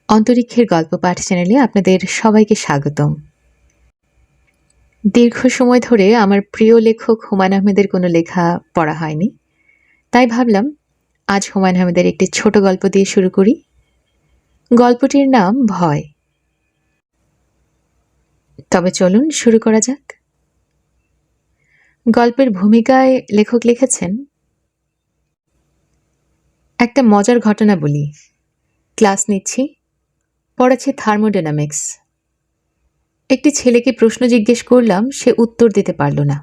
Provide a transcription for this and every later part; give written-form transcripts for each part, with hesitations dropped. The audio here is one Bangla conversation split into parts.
অন্তরিক্ষের গল্প পাঠ চ্যানেলে আপনাদের সবাইকে স্বাগতম। দীর্ঘ সময় ধরে আমার প্রিয় লেখক হুমায়ূন আহমেদের কোনো লেখা পড়া হয়নি। তাই ভাবলাম আজ হুমায়ূন আহমেদের একটি ছোট গল্প দিয়ে শুরু করি। গল্পটির নাম ভয়। তবে চলুন শুরু করা যাক। গল্পের ভূমিকায় লেখক লিখেছেন, একটা মজার ঘটনা বলি। ক্লাস নিচ্ছি, পড়াচ্ছি থার্মোডাইনামিক্স। একটি ছেলেকে প্রশ্ন জিজ্ঞেস করলাম, সে উত্তর দিতে পারল না।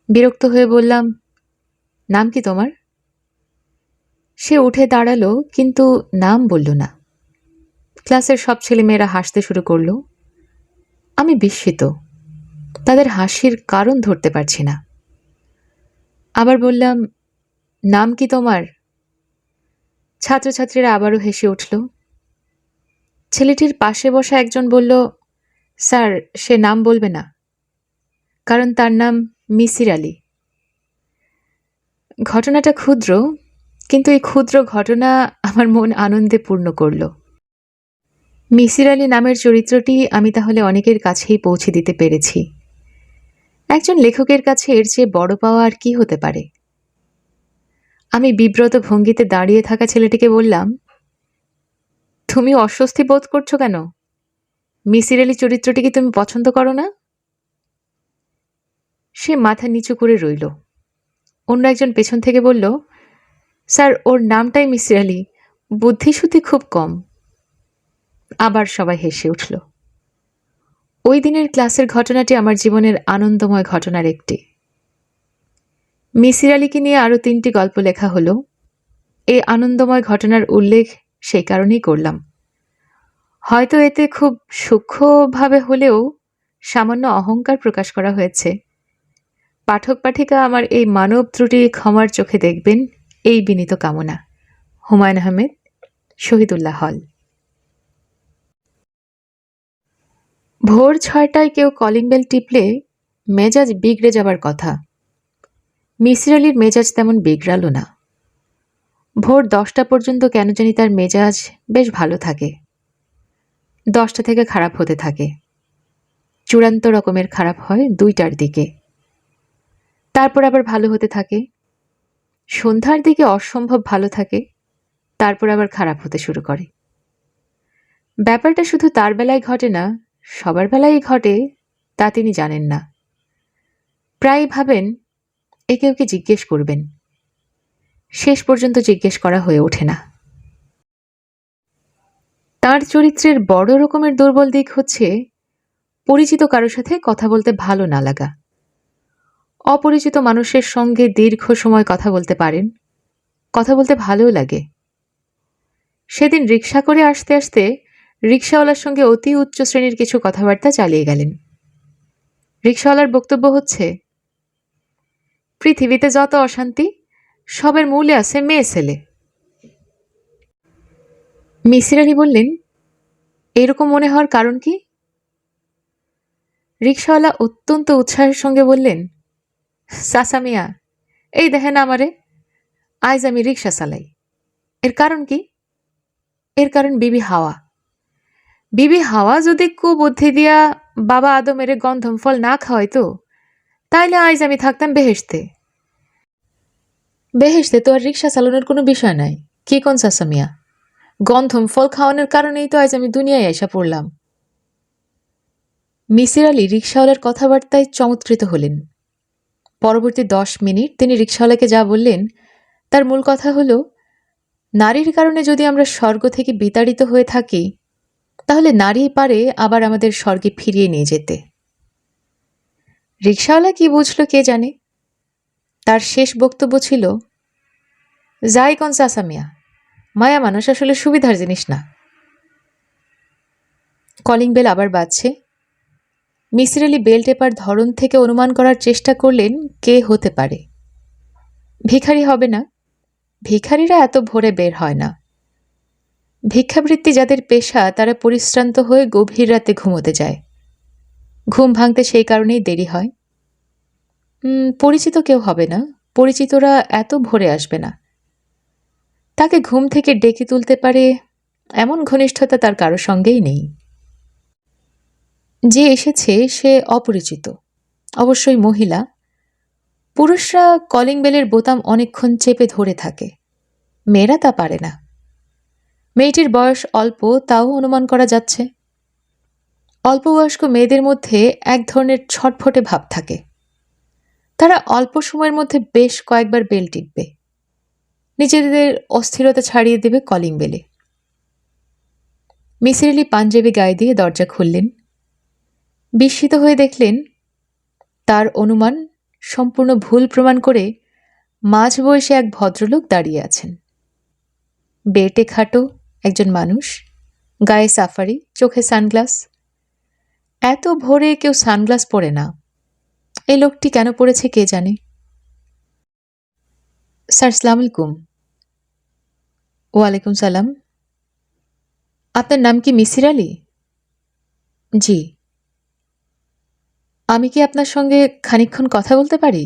বিরক্ত হয়ে বললাম, নাম কি তোমার? সে উঠে দাঁড়ালো, কিন্তু নাম বলল না। ক্লাসের সব ছেলেমেয়েরা হাসতে শুরু করলো। আমি বিস্মিত, তাদের হাসির কারণ ধরতে পারছি না। আবার বললাম, নাম কি তোমার? ছাত্রছাত্রীরা আবারও হেসে উঠল। ছেলেটির পাশে বসা একজন বলল, স্যার, সে নাম বলবে না, কারণ তার নাম মিসির আলী। ঘটনাটা ক্ষুদ্র, কিন্তু এই ক্ষুদ্র ঘটনা আমার মন আনন্দে পূর্ণ করল। মিসির আলী নামের চরিত্রটি আমি তাহলে অনেকের কাছেই পৌঁছে দিতে পেরেছি। একজন লেখকের কাছে এর চেয়ে বড় পাওয়া আর কি হতে পারে? আমি বিব্রত ভঙ্গিতে দাঁড়িয়ে থাকা ছেলেটিকে বললাম, তুমি অস্বস্তি বোধ করছো কেন? মিসির আলী চরিত্রটি কি তুমি পছন্দ করো না? সে মাথা নিচু করে রইল। অন্য একজন পেছন থেকে বলল, স্যার, ওর নামটাই মিসির আলী, বুদ্ধিশুদ্ধি খুব কম। আবার সবাই হেসে উঠল। ওই দিনের ক্লাসের ঘটনাটি আমার জীবনের আনন্দময় ঘটনার একটি। মিসির আলীকে নিয়ে আরও 3টি গল্প লেখা হলো। এই আনন্দময় ঘটনার উল্লেখ সেই কারণেই করলাম। হয়তো এতে খুব সূক্ষ্মভাবে হলেও সামান্য অহংকার প্রকাশ করা হয়েছে। পাঠক পাঠিকা আমার এই মানব ত্রুটি ক্ষমার চোখে দেখবেন, এই বিনীত কামনা। হুমায়ূন আহমেদ, শহীদুল্লাহ হল। ভোর 6টায় কেউ কলিং বেল টিপলে মেজাজ বিগড়ে যাবার কথা। মিসির আলীর মেজাজ তেমন বিগড়ালো না। ভোর 10টা পর্যন্ত কেন জানি তার মেজাজ বেশ ভালো থাকে। 10টা থেকে খারাপ হতে থাকে। চূড়ান্ত রকমের খারাপ হয় 2টার দিকে। তারপর আবার ভালো হতে থাকে। সন্ধ্যার দিকে অসম্ভব ভালো থাকে, তারপর আবার খারাপ হতে শুরু করে। ব্যাপারটা শুধু তার বেলায় ঘটে না, সবার বেলায় ঘটে, তা তিনি জানেন না। প্রায় ভাবেন একে ওকে জিজ্ঞেস করবেন। শেষ পর্যন্ত জিজ্ঞেস করা হয়ে ওঠে না। তার চরিত্রের বড় রকমের দুর্বল দিক হচ্ছে পরিচিত কারোর সাথে কথা বলতে ভালো না লাগা। অপরিচিত মানুষের সঙ্গে দীর্ঘ সময় কথা বলতে পারেন, কথা বলতে ভালোও লাগে। সেদিন রিকশা করে আসতে আসতে রিকশাওয়ালার সঙ্গে অতি উচ্চ শ্রেণীর কিছু কথাবার্তা চালিয়ে গেলেন। রিকশাওয়ালার বক্তব্য হচ্ছে, পৃথিবীতে যত অশান্তি সবের মূলে আছে মেয়ে ছেলে। মিসির আলী বললেন, এরকম মনে হওয়ার কারণ কি? রিকশাওয়ালা অত্যন্ত উৎসাহের সঙ্গে বললেন, চাচা মিয়া, এই দেখেন আমারে, আজ আমি রিকশা চালাই। এর কারণ কি? এর কারণ বিবি হাওয়া। বিবি হাওয়া যদি কুবুদ্ধি দিয়া বাবা আদমের গন্ধম ফল না খাওয়াইতো, তাইলে আজ আমি থাকতাম বেহেশতে। বেহেশতে তো আর রিকশা চালানোর কোনো বিষয় নাই। কি কোন চাচা মিয়া? গন্ধম ফল খাওয়ানোর কারণেই তো আজ আমি দুনিয়ায় আইসা পড়লাম। মিসির আলী রিকশাওয়ালার কথাবার্তায় চমৎকৃত হলেন। পরবর্তী 10 মিনিট তিনি রিকশাওয়ালাকে যা বললেন তার মূল কথা হলো, নারীর কারণে যদি আমরা স্বর্গ থেকে বিতাড়িত হয়ে থাকি, তাহলে নারী পারে আবার আমাদের স্বর্গে ফিরিয়ে নিয়ে যেতে। রিকশাওয়ালা কি বুঝলো কে জানে। তার শেষ বক্তব্য ছিল, যাই কোন চাচা মিয়া, মায়া মানুষ আসলে সুবিধার জিনিস না। কলিং বেল আবার বাজছে। মিসির আলী বেল টেপার ধরন থেকে অনুমান করার চেষ্টা করলেন কে হতে পারে। ভিখারি হবে না, ভিখারিরা এত ভোরে বের হয় না। ভিক্ষাবৃত্তি যাদের পেশা, তারা পরিশ্রান্ত হয়ে গভীর রাতে ঘুমোতে যায়। ঘুম ভাঙতে সেই কারণেই দেরি হয়। পরিচিত কেউ হবে না, পরিচিতরা এত ভোরে আসবে না। তাকে ঘুম থেকে ডেকে তুলতে পারে এমন ঘনিষ্ঠতা তার কারো সঙ্গেই নেই। যে এসেছে সে অপরিচিত, অবশ্যই মহিলা। পুরুষরা কলিং বেলের বোতাম অনেকক্ষণ চেপে ধরে থাকে, মেয়েরা তা পারে না। মেয়েটির বয়স অল্প, তাও অনুমান করা যাচ্ছে। অল্পবয়স্ক মেয়েদের মধ্যে এক ধরনের ছটফটে ভাব থাকে। তারা অল্প সময়ের মধ্যে বেশ কয়েকবার বেল টিপবে, নিজেদের অস্থিরতা ছাড়িয়ে দেবে কলিং বেলে। মিসির আলি পাঞ্জাবি গায়ে দিয়ে দরজা খুললেন। বিস্মিত হয়ে দেখলেন তার অনুমান সম্পূর্ণ ভুল প্রমাণ করে মাঝবয়সী এক ভদ্রলোক দাঁড়িয়ে আছেন। বেটে খাটো একজন মানুষ, গায়ে সাফারি, চোখে সানগ্লাস। এত ভোরে কেউ সানগ্লাস পরে না। এই লোকটি কেন পড়েছে কে জানে। স্যার, সালাম আলাইকুম। ওয়ালাইকুম সালাম। আপনার নাম কি মিসির আলি? জি। আমি কি আপনার সঙ্গে খানিকক্ষণ কথা বলতে পারি?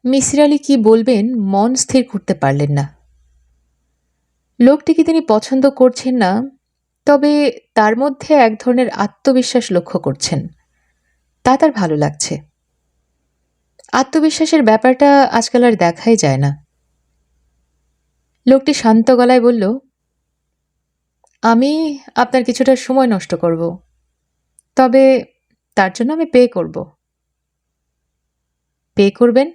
মিসির আলি কি বলবেন মন স্থির করতে পারলেন না। লোকটিকে তিনি পছন্দ করছেন না, তবে তার মধ্যে এক ধরনের আত্মবিশ্বাস লক্ষ্য করছেন। তা তার ভালো লাগছে। আত্মবিশ্বাসের ব্যাপারটা আজকাল আর দেখাই যায় না। লোকটি শান্ত গলায় বলল, আমি আপনার কিছুটা সময় নষ্ট করব, তবে তার জন্য আমি পে করব। পে করবেন?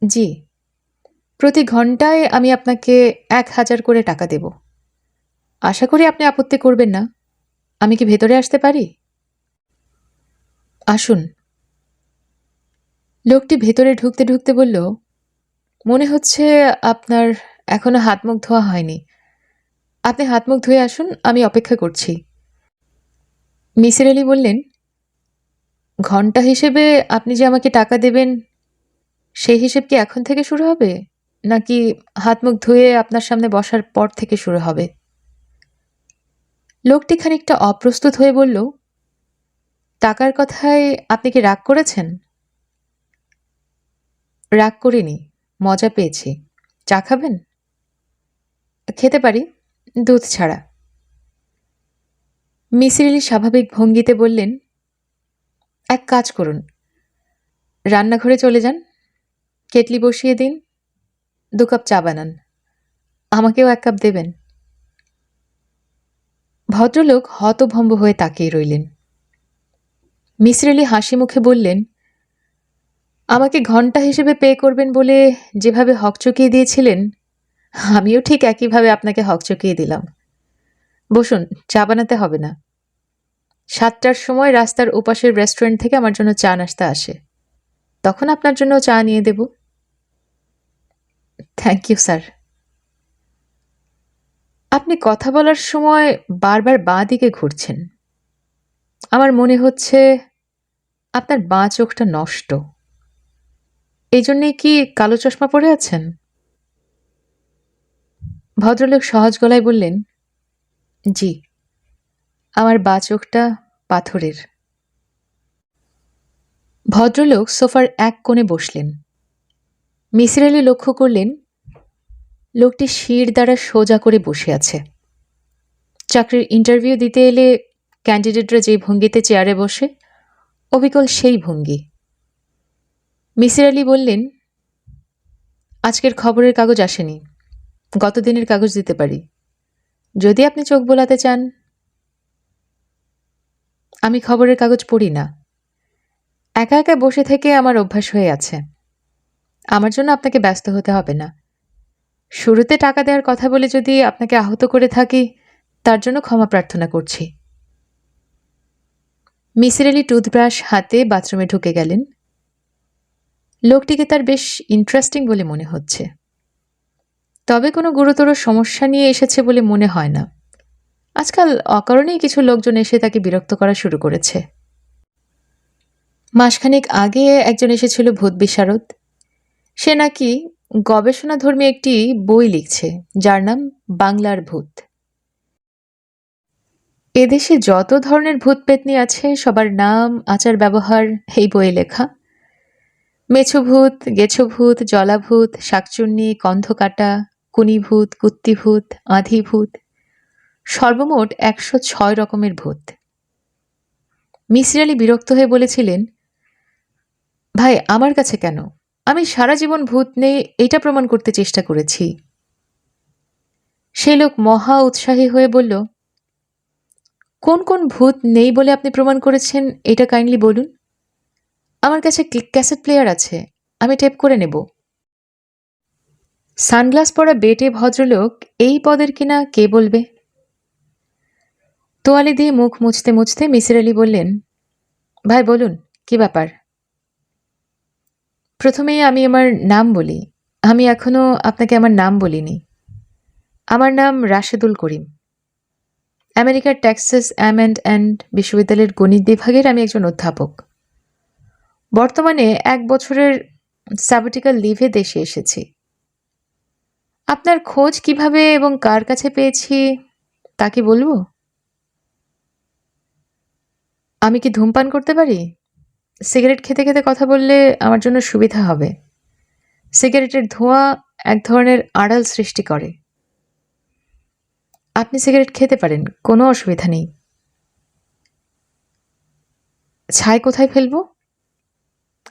জি। প্রতি ঘন্টায় আমি আপনাকে 1000 করে টাকা দেব। আশা করি আপনি আপত্তি করবেন না। আমি কি ভেতরে আসতে পারি? আসুন। লোকটি ভেতরে ঢুকতে ঢুকতে বলল, মনে হচ্ছে আপনার এখনো হাত মুখ ধোয়া হয়নি। আপনি হাত মুখ ধুয়ে আসুন, আমি অপেক্ষা করছি। মিসির আলি বললেন, ঘন্টা হিসেবে আপনি যে আমাকে টাকা দেবেন সেই হিসেব কি এখন থেকে শুরু হবে, নাকি হাত মুখ ধুয়ে আপনার সামনে বসার পর থেকে শুরু হবে? লোকটি খানিকটা অপ্রস্তুত হয়ে বলল, টাকার কথায় আপনি কি রাগ করেছেন? রাগ করিনি, মজা পেয়েছি। চা খাবেন? খেতে পারি, দুধ ছাড়া। মিসির আলি স্বাভাবিক ভঙ্গিতে বললেন, এক কাজ করুন, রান্নাঘরে চলে যান, কেটলি বসিয়ে দিন, 2 কাপ চা বানান, আমাকেও 1 কাপ দেবেন। ভদ্রলোক হতভম্ব হয়ে তাকিয়ে রইলেন। মিসির আলি হাসি মুখে বললেন, আমাকে ঘন্টা হিসেবে পে করবেন বলে যেভাবে হকচকিয়ে দিয়েছিলেন, আমিও ঠিক একইভাবে আপনাকে হকচকিয়ে দিলাম। বসুন, চা বানাতে হবে না। 7টার সময় রাস্তার ওপাশের রেস্টুরেন্ট থেকে আমার জন্য চা নাস্তা আসে, তখন আপনার জন্য চা নিয়ে দেব। Thank you sir. আপনি কথা বলার সময় বারবার বাঁ দিকে ঘুরছেন। আমার মনে হচ্ছে আপনার বাঁ চোখটা নষ্ট। এই জন্যেই কি কালো চশমা পরে আছেন? ভদ্রলোক সহজ গলায় বললেন, জি, আমার বাঁ চোখটা পাথরের। ভদ্রলোক সোফার এক কোণে বসলেন। মিসির আলি লক্ষ্য করলেন লোকটি শির দ্বারা সোজা করে বসে আছে। চাকরির ইন্টারভিউ দিতে এলে ক্যান্ডিডেটরা যে ভঙ্গিতে চেয়ারে বসে, অবিকল সেই ভঙ্গি। মিসির আলি বললেন, আজকের খবরের কাগজ আসেনি, গতদিনের কাগজ দিতে পারি, যদি আপনি চোখ বোলাতে চান। আমি খবরের কাগজ পড়ি না। একা একা বসে থেকে আমার অভ্যাস হয়ে আছে। আমার জন্য আপনাকে ব্যস্ত হতে হবে না। শুরুতে টাকা দেওয়ার কথা বলে যদি আপনাকে আহত করে থাকি, তার জন্য ক্ষমা প্রার্থনা করছি। মিসির আলি টুথব্রাশ হাতে বাথরুমে ঢুকে গেলেন। লোকটিকে তার বেশ ইন্টারেস্টিং বলে মনে হচ্ছে, তবে কোনো গুরুতর সমস্যা নিয়ে এসেছে বলে মনে হয় না। আজকাল অকারণেই কিছু লোকজন এসে তাকে বিরক্ত করা শুরু করেছে। মাসখানেক আগে একজন এসেছিল ভূত বিশারদ। সে নাকি গবেষণাধর্মী একটি বই লিখছে, যার নাম বাংলার ভূত। এদেশে যত ধরনের ভূত পেতনি আছে সবার নাম, আচার ব্যবহার এই বইয়ে লেখা। মেছো ভূত, গেছো ভূত, জলাভূত, শাকচুন্নি, কন্ধকাটা, কুনিভূত, কুত্তিভূত, আঁধিভূত, সর্বমোট ১০৬ রকমের ভূত। মিসির আলি বিরক্ত হয়ে বলেছিলেন, ভাই আমার কাছে কেন? আমি সারা জীবন ভূত নেই এটা প্রমাণ করতে চেষ্টা করেছি। সেই লোক মহা উৎসাহী হয়ে বলল, কোন কোন ভূত নেই বলে আপনি প্রমাণ করেছেন এটা কাইন্ডলি বলুন। আমার কাছে ক্যাসেট প্লেয়ার আছে, আমি টেপ করে নেব। সানগ্লাস পরা বেটে ভদ্রলোক এই পদের কিনা কে বলবে? তোয়ালে দিয়ে মুখ মুছতে মুছতে মিসির আলি বললেন, ভাই বলুন কি ব্যাপার? প্রথমেই আমি আমার নাম বলি। আমি এখনো আপনাকে আমার নাম বলিনি। আমার নাম রাশেদুল করিম। আমেরিকার টেক্সাস অ্যান্ড বিশ্ববিদ্যালয়ের গণিত বিভাগের আমি একজন অধ্যাপক। বর্তমানে 1 বছরের স্যাবটিক্যাল লিভে দেশে এসেছি। আপনার খোঁজ কিভাবে এবং কার কাছে পেয়েছি তা কি বলবো? আমি কি ধূমপান করতে পারি? সিগারেট খেতে খেতে কথা বললে আমার জন্য সুবিধা হবে। সিগারেটের ধোঁয়া এক ধরনের আড়াল সৃষ্টি করে। আপনি সিগারেট খেতে পারেন, কোনো অসুবিধা নেই। ছাই কোথায় ফেলবো?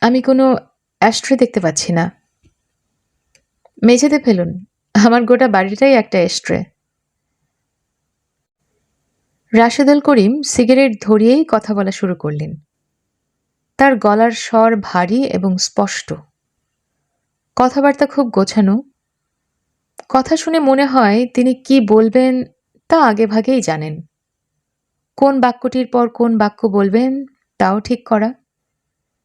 আমি কোনো অ্যাশট্রে দেখতে পাচ্ছি না। মেঝেতে ফেলুন, আমার গোটা বাড়িটাই একটা অ্যাশট্রে। রাশেদুল করিম সিগারেট ধরিয়েই কথা বলা শুরু করলেন। তার গলার স্বর ভারী এবং স্পষ্ট, কথাবার্তা খুব গোছানো। কথা শুনে মনে হয় তিনি কি বলবেন তা আগেভাগেই জানেন। কোন বাক্যটির পর কোন বাক্য বলবেন তাও ঠিক করা,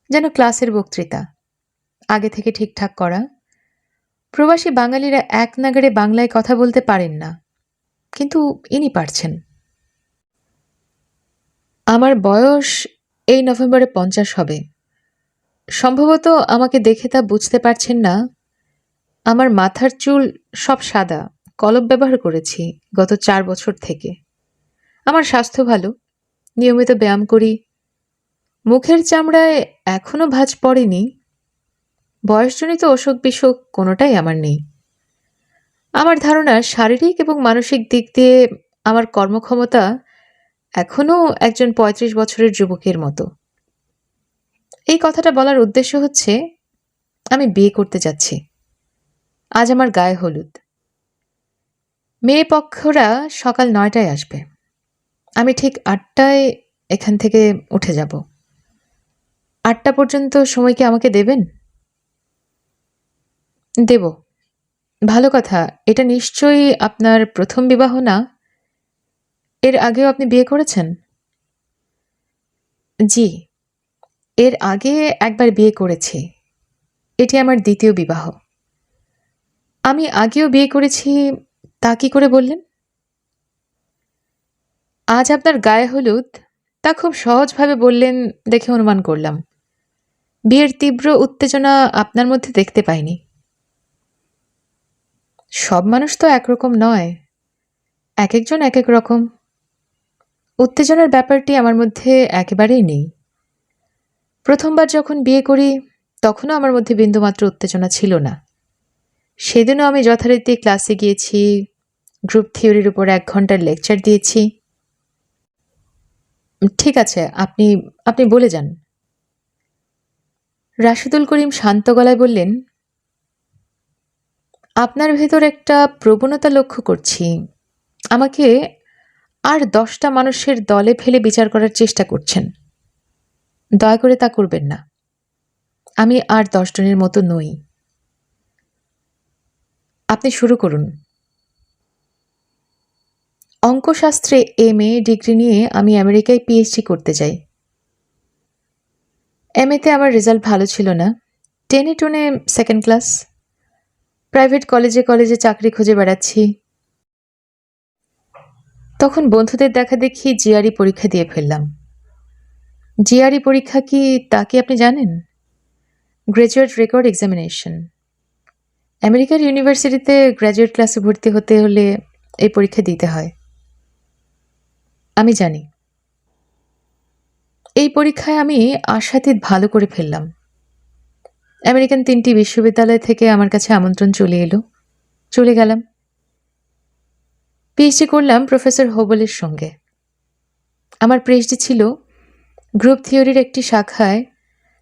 যেন ক্লাসের বক্তৃতা, আগে থেকে ঠিকঠাক করা। প্রবাসী বাঙালিরা এক নাগাড়ে বাংলায় কথা বলতে পারেন না, কিন্তু ইনি পারছেন। আমার বয়স এই নভেম্বরে 50 হবে। সম্ভবত আমাকে দেখে তা বুঝতে পারছেন না। আমার মাথার চুল সব সাদা, কলপ ব্যবহার করেছি গত 4 বছর থেকে। আমার স্বাস্থ্য ভালো, নিয়মিত ব্যায়াম করি। মুখের চামড়ায় এখনো ভাঁজ পড়েনি। বয়সজনিত অসুখ বিসুখ কোনোটাই আমার নেই। আমার ধারণা শারীরিক এবং মানসিক দিক দিয়ে আমার কর্মক্ষমতা এখনো একজন 35 বছরের যুবকের মতো। এই কথাটা বলার উদ্দেশ্য হচ্ছে, আমি বিয়ে করতে যাচ্ছি। আজ আমার গায়ে হলুদ। মেয়ে পক্ষরা সকাল 9টায় আসবে। আমি ঠিক 8টায় এখান থেকে উঠে যাব। 8টা পর্যন্ত সময় কি আমাকে দেবেন? দেব। ভালো কথা, এটা নিশ্চয়ই আপনার প্রথম বিবাহ না? এর আগেও আপনি বিয়ে করেছেন? জি, এর আগে একবার বিয়ে করেছি। এটি আমার দ্বিতীয় বিবাহ। আমি আগেও বিয়ে করেছি, তা কি করে বললেন? আজ আপনার গায়ে হলুদ, তা খুব সহজভাবে বললেন দেখে অনুমান করলাম। বিয়ের তীব্র উত্তেজনা আপনার মধ্যে দেখতে পাইনি। সব মানুষ তো একরকম নয়, এক একজন এক এক রকম। উত্তেজনার ব্যাপারটি আমার মধ্যে একেবারেই নেই। প্রথমবার যখন বিয়ে করি তখনও আমার মধ্যে বিন্দুমাত্র উত্তেজনা ছিল না। সেদিনও আমি যথারীতি ক্লাসে গিয়েছি, গ্রুপ থিওরির উপর 1 ঘন্টার লেকচার দিয়েছি। ঠিক আছে, আপনি আপনি বলে যান। রাশেদুল করিম শান্ত গলায় বললেন, আপনার ভেতর একটা প্রবণতা লক্ষ্য করছি। আমাকে আর 10টা মানুষের দলে ফেলে বিচার করার চেষ্টা করছেন। দয়া করে তা করবেন না। আমি আর 10 জনের মতো নই। আপনি শুরু করুন। অঙ্কশাস্ত্রে MA ডিগ্রি নিয়ে আমি আমেরিকায় PhD করতে যাই। MA-তে আমার রেজাল্ট ভালো ছিল না। টেনে টুনে 2nd ক্লাস। প্রাইভেট কলেজে কলেজে চাকরি খুঁজে বেড়াচ্ছি। তখন বন্ধুদের দেখাদেখি GRE পরীক্ষা দিয়ে ফেললাম। GRE পরীক্ষা কি তা কি আপনি জানেন? Graduate record examination. আমেরিকার ইউনিভার্সিটিতে গ্র্যাজুয়েট ক্লাসে ভর্তি হতে হলে এই পরীক্ষা দিতে হয়। আমি জানি। এই পরীক্ষায় আমি আশাতীত ভালো করে ফেললাম। আমেরিকান 3টি বিশ্ববিদ্যালয় থেকে আমার কাছে আমন্ত্রণ চলে এলো। চলে গেলাম। পিএইচডি করলাম প্রফেসর হোবলের সঙ্গে। আমার পিএইচডি ছিল গ্রুপ থিওরির একটি শাখায়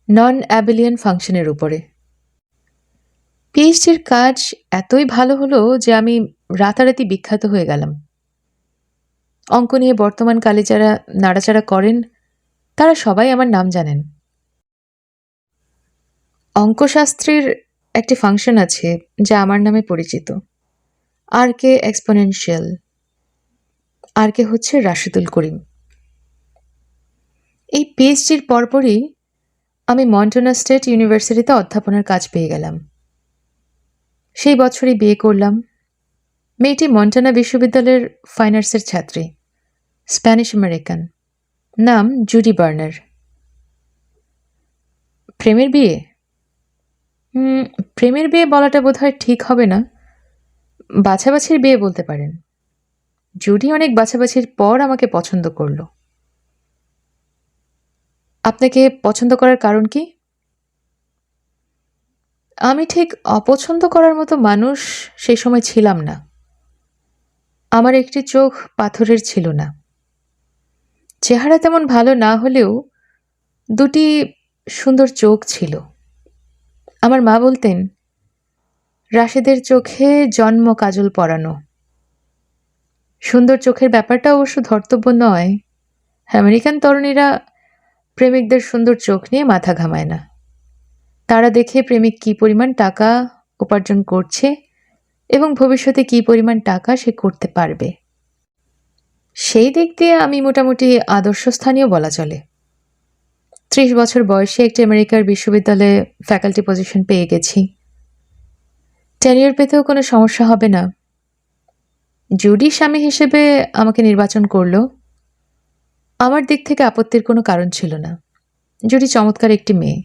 নন অ্যাবেলিয়ান ফাংশনের উপরে। পিএইচডির কাজ এতই ভালো হলো যে আমি রাতারাতি বিখ্যাত হয়ে গেলাম। অঙ্ক নিয়ে বর্তমানকালে যারা নাড়াচাড়া করেন তারা সবাই আমার নাম জানেন। অঙ্কশাস্ত্রের একটি ফাংশন আছে যা আমার নামে পরিচিত, আর কে এক্সপোনেনশিয়াল। আর কে হচ্ছে রাশিদুল করিম। এই পিএইচডির পরপরই আমি মন্টানা স্টেট ইউনিভার্সিটিতে অধ্যাপনার কাজ পেয়ে গেলাম। সেই বছরই বিয়ে করলাম। মেয়েটি মন্টানা বিশ্ববিদ্যালয়ের ফাইন আর্টসের ছাত্রী, স্প্যানিশ আমেরিকান, নাম জুডি বার্নার। প্রেমের বিয়ে? প্রেমের বিয়ে বলাটা বোধহয় ঠিক হবে না, বাছাবাছির বিয়ে বলতে পারেন। জুডি অনেক বাছাবাছির পর আমাকে পছন্দ করল। আপনাকে পছন্দ করার কারণ কি? আমি ঠিক অপছন্দ করার মতো মানুষ সেই সময় ছিলাম না। আমার একটি চোখ পাথরের ছিল না। চেহারা তেমন ভালো না হলেও দুটি সুন্দর চোখ ছিল। আমার মা বলতেন, রাশেদের চোখে জন্ম কাজল পরানো। সুন্দর চোখের ব্যাপারটা অবশ্য ধর্তব্য নয়। আমেরিকান তরুণীরা প্রেমিকদের সুন্দর চোখ নিয়ে মাথা ঘামায় না। তারা দেখে প্রেমিক কী পরিমাণ টাকা উপার্জন করছে এবং ভবিষ্যতে কী পরিমাণ টাকা সে করতে পারবে। সেই দিক দিয়ে আমি মোটামুটি আদর্শস্থানীয় বলা চলে। 30 বছর বয়সে একটি আমেরিকার বিশ্ববিদ্যালয়ে ফ্যাকাল্টি পজিশন পেয়ে গেছি। টেনিয়র পেতেও কোনো সমস্যা হবে না। জুডি স্বামী হিসেবে আমাকে নির্বাচন করলো। আমার দিক থেকে আপত্তির কোনো কারণ ছিল না। জুডি চমৎকার একটি মেয়ে।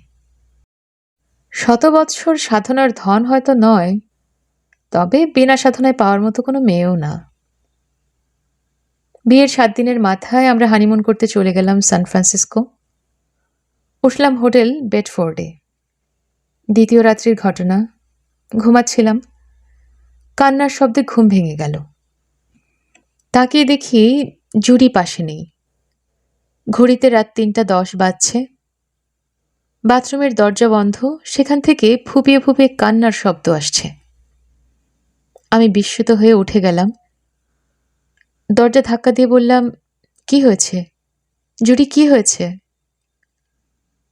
100 বৎসর সাধনার ধন হয়তো নয়, তবে বিনা সাধনায় পাওয়ার মতো কোনো মেয়েও না। বিয়ের 7 দিনের মাথায় আমরা হানিমুন করতে চলে গেলাম সান ফ্রান্সিসকো। উঠলাম হোটেল বেডফোর্ডে। দ্বিতীয় রাত্রির ঘটনা। ঘুমাচ্ছিলাম, কান্নার শব্দে ঘুম ভেঙে গেল। তাকিয়ে দেখি জুডি পাশে নেই। ঘড়িতে রাত 3:10 বাজছে। বাথরুমের দরজা বন্ধ, সেখান থেকে ফুপিয়ে ফুপিয়ে কান্নার শব্দ আসছে। আমি বিস্মিত হয়ে উঠে গেলাম। দরজা ধাক্কা দিয়ে বললাম, কি হয়েছে জুডি, কি হয়েছে?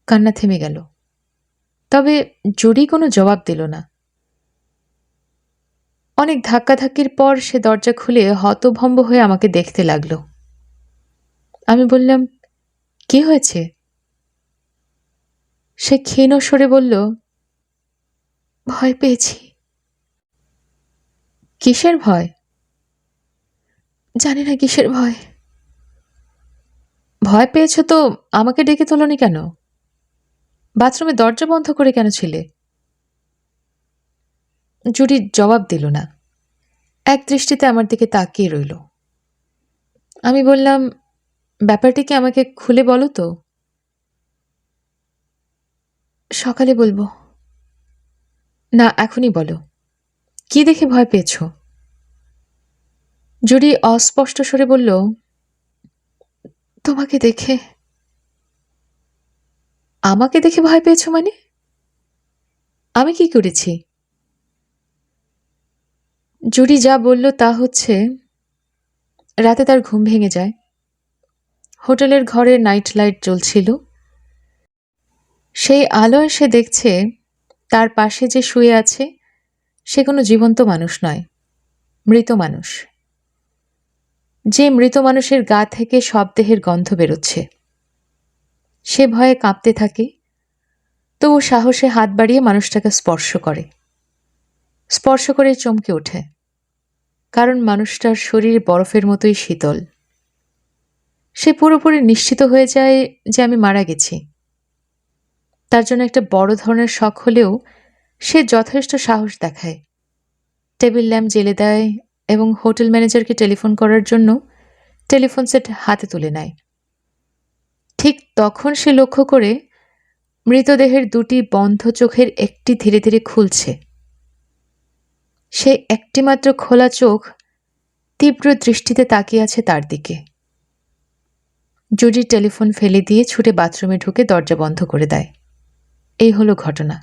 কান্না থেমে গেল, তবে জুডি কোনো জবাব দিল না। অনেক ধাক্কাধাক্কির পর সে দরজা খুলে হতভম্ব হয়ে আমাকে দেখতে লাগলো। আমি বললাম, কি হয়েছে? সে ক্ষীণ স্বরে বলল, ভয় পেয়েছি। কিসের ভয়? জানি না কিসের ভয়। ভয় পেয়েছ তো আমাকে ডেকে তোলনি কেন? বাথরুমে দরজা বন্ধ করে কেন ছিলে? জুডি জবাব দিল না, এক দৃষ্টিতে আমার দিকে তাকিয়ে রইল। আমি বললাম, ব্যাপারটি কি আমাকে খুলে বলো তো। সকালে বলবো। না, এখনই বলো, কি দেখে ভয় পেয়েছ? জুডি অস্পষ্ট স্বরে বলল, তোমাকে দেখে। আমাকে দেখে ভয় পেয়েছ মানে? আমি কি করেছি? জুডি যা বলল তা হচ্ছে, রাতে তার ঘুম ভেঙে যায়। হোটেলের ঘরে নাইট লাইট জ্বলছিল। সেই আলোয় সে দেখছে তার পাশে যে শুয়ে আছে সে কোনো জীবন্ত মানুষ নয়, মৃত মানুষ। যে মৃত মানুষের গা থেকে শবদেহের গন্ধ বেরোচ্ছে। সে ভয়ে কাঁপতে থাকে, তবু সাহসে হাত বাড়িয়ে মানুষটাকে স্পর্শ করে। স্পর্শ করে চমকে ওঠে, কারণ মানুষটার শরীর বরফের মতোই শীতল। সে পুরোপুরি নিশ্চিত হয়ে যায় যে আমি মারা গেছি। তার জন্য একটা বড় ধরনের শখ হলেও সে যথেষ্ট সাহস দেখায়। টেবিল ল্যাম্প জ্বেলে দেয় এবং হোটেল ম্যানেজারকে টেলিফোন করার জন্য টেলিফোন সেট হাতে তুলে নেয়। ঠিক তখন সে লক্ষ্য করে মৃতদেহের দুটি বন্ধ চোখের একটি ধীরে ধীরে খুলছে। সে একটিমাত্র খোলা চোখ তীব্র দৃষ্টিতে তাকিয়ে আছে তার দিকে। জুডির টেলিফোন ফেলে দিয়ে ছুটে বাথরুমে ঢুকে দরজা বন্ধ করে দেয়। এই হলো ঘটনা।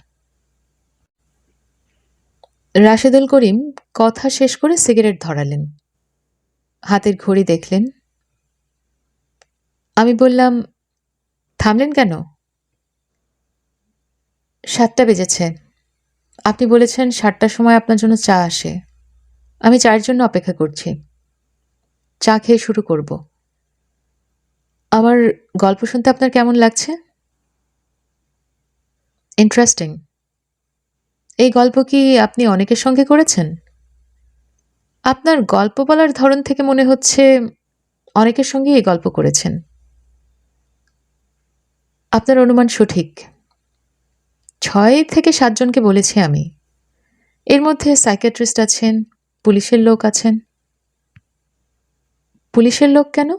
রাশেদুল করিম কথা শেষ করে সিগারেট ধরালেন। হাতের ঘড়ি দেখলেন। আমি বললাম, থামলেন কেন? 7টা বেজেছে। আপনি বলেছেন 7টার সময় আপনার জন্য চা আসে। আমি চায়ের জন্য অপেক্ষা করছি। চা খেয়ে শুরু করব। আমার গল্প শুনতে আপনার কেমন লাগছে? ইন্টারেস্টিং। এই গল্প কি আপনি অনেকের সঙ্গে করেছেন? আপনার গল্প বলার ধরন থেকে মনে হচ্ছে অনেকের সঙ্গেই এই গল্প করেছেন। আপনার অনুমান সঠিক। 6 থেকে 7 জনকে বলেছি আমি। এর মধ্যে সাইকিয়াট্রিস্ট আছেন, পুলিশের লোক আছেন। পুলিশের লোক কেন?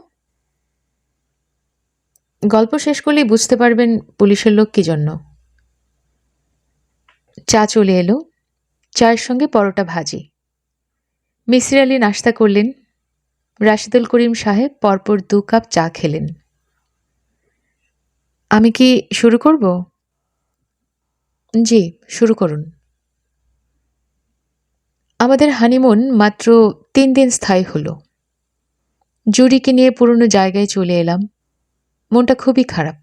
গল্প শেষ করলেই বুঝতে পারবেন পুলিশের লোক কি জন্য। চা চলে এলো, চায়ের সঙ্গে পরোটা ভাজি। মিসির আলি নাশতা করলেন। রাশেদুল করিম সাহেব পরপর 2 কাপ চা খেলেন। আমি কি শুরু করব? জি, শুরু করুন। আমাদের হানিমুন মাত্র 3 দিন স্থায়ী হলো। জুডিকে নিয়ে পুরনো জায়গায় চলে এলাম। মনটা খুবই খারাপ।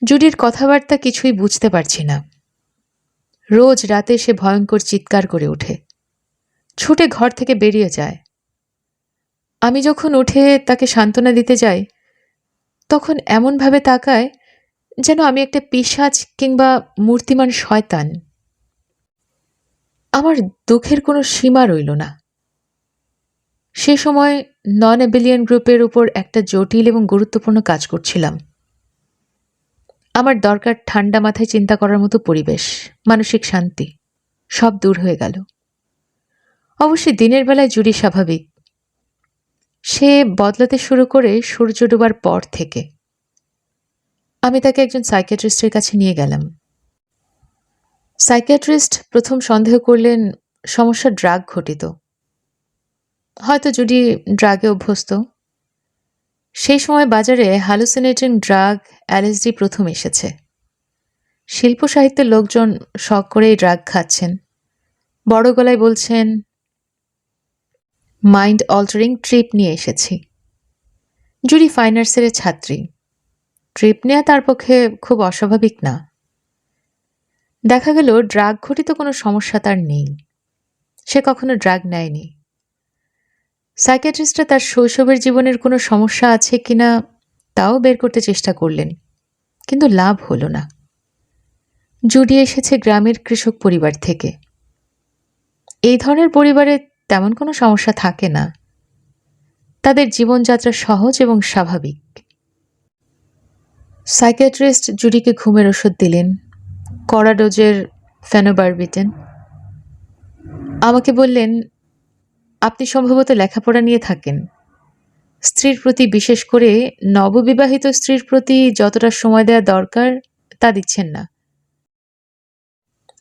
জুডির কথাবার্তা কিছুই বুঝতে পারছি না। রোজ রাতে সে ভয়ঙ্কর চিৎকার করে ওঠে, ছুটে ঘর থেকে বেরিয়ে যায়। আমি যখন উঠে তাকে সান্ত্বনা দিতে যাই, তখন এমনভাবে তাকায় যেন আমি একটা পিশাচ কিংবা মূর্তিমান শয়তান। আমার দুঃখের কোনো সীমা রইল না। সে সময় নন অ্যাবিলিয়ান গ্রুপের উপর একটা জটিল এবং গুরুত্বপূর্ণ কাজ করছিলাম। আমার দরকার ঠান্ডা মাথায় চিন্তা করার মতো পরিবেশ, মানসিক শান্তি। সব দূর হয়ে গেল। অবশ্যই দিনের বেলায় জুডি স্বাভাবিক। সে বদলাতে শুরু করে সূর্য ডোবার পর থেকে। আমি তাকে একজন সাইকিয়াট্রিস্টের কাছে নিয়ে গেলাম। সাইকিয়াট্রিস্ট প্রথম সন্দেহ করলেন সমস্যা ড্রাগ ঘটিত। হয়তো জুডি ড্রাগে অভ্যস্ত। সেই সময় বাজারে হ্যালুসিনেটিং ড্রাগ এলএসডি প্রথম এসেছে। শিল্প সাহিত্যের লোকজন শখ করে এই ড্রাগ খাচ্ছেন। বড় গলায় বলছেন, মাইন্ড অল্টারিং ট্রিপ নিয়ে এসেছি। জুডি ফাইন আর্টসের ছাত্রী। ট্রিপ নেওয়া তার পক্ষে খুব অস্বাভাবিক না। দেখা গেল ড্রাগ ঘটিত কোনো সমস্যা তার নেই। সে কখনো ড্রাগ নেয়নি। সাইকিয়াট্রিস্টরা তার শৈশবের জীবনের কোনো সমস্যা আছে কিনা তাও বের করতে চেষ্টা করলেন, কিন্তু লাভ হলো না। জুডি এসেছে গ্রামের কৃষক পরিবার থেকে। এই ধরনের পরিবারে তেমন কোনো সমস্যা থাকে না। তাদের জীবনযাত্রা সহজ এবং স্বাভাবিক। সাইকিয়াট্রিস্ট জুডিকে ঘুমের ওষুধ দিলেন, কড়া ডোজের ফেনোবারবিটেন। আমাকে বললেন, আপনি সম্ভবত লেখাপড়া নিয়ে থাকেন। স্ত্রীর প্রতি, বিশেষ করে নববিবাহিত স্ত্রীর প্রতি যতটা সময় দেওয়া দরকার তা দিচ্ছেন না।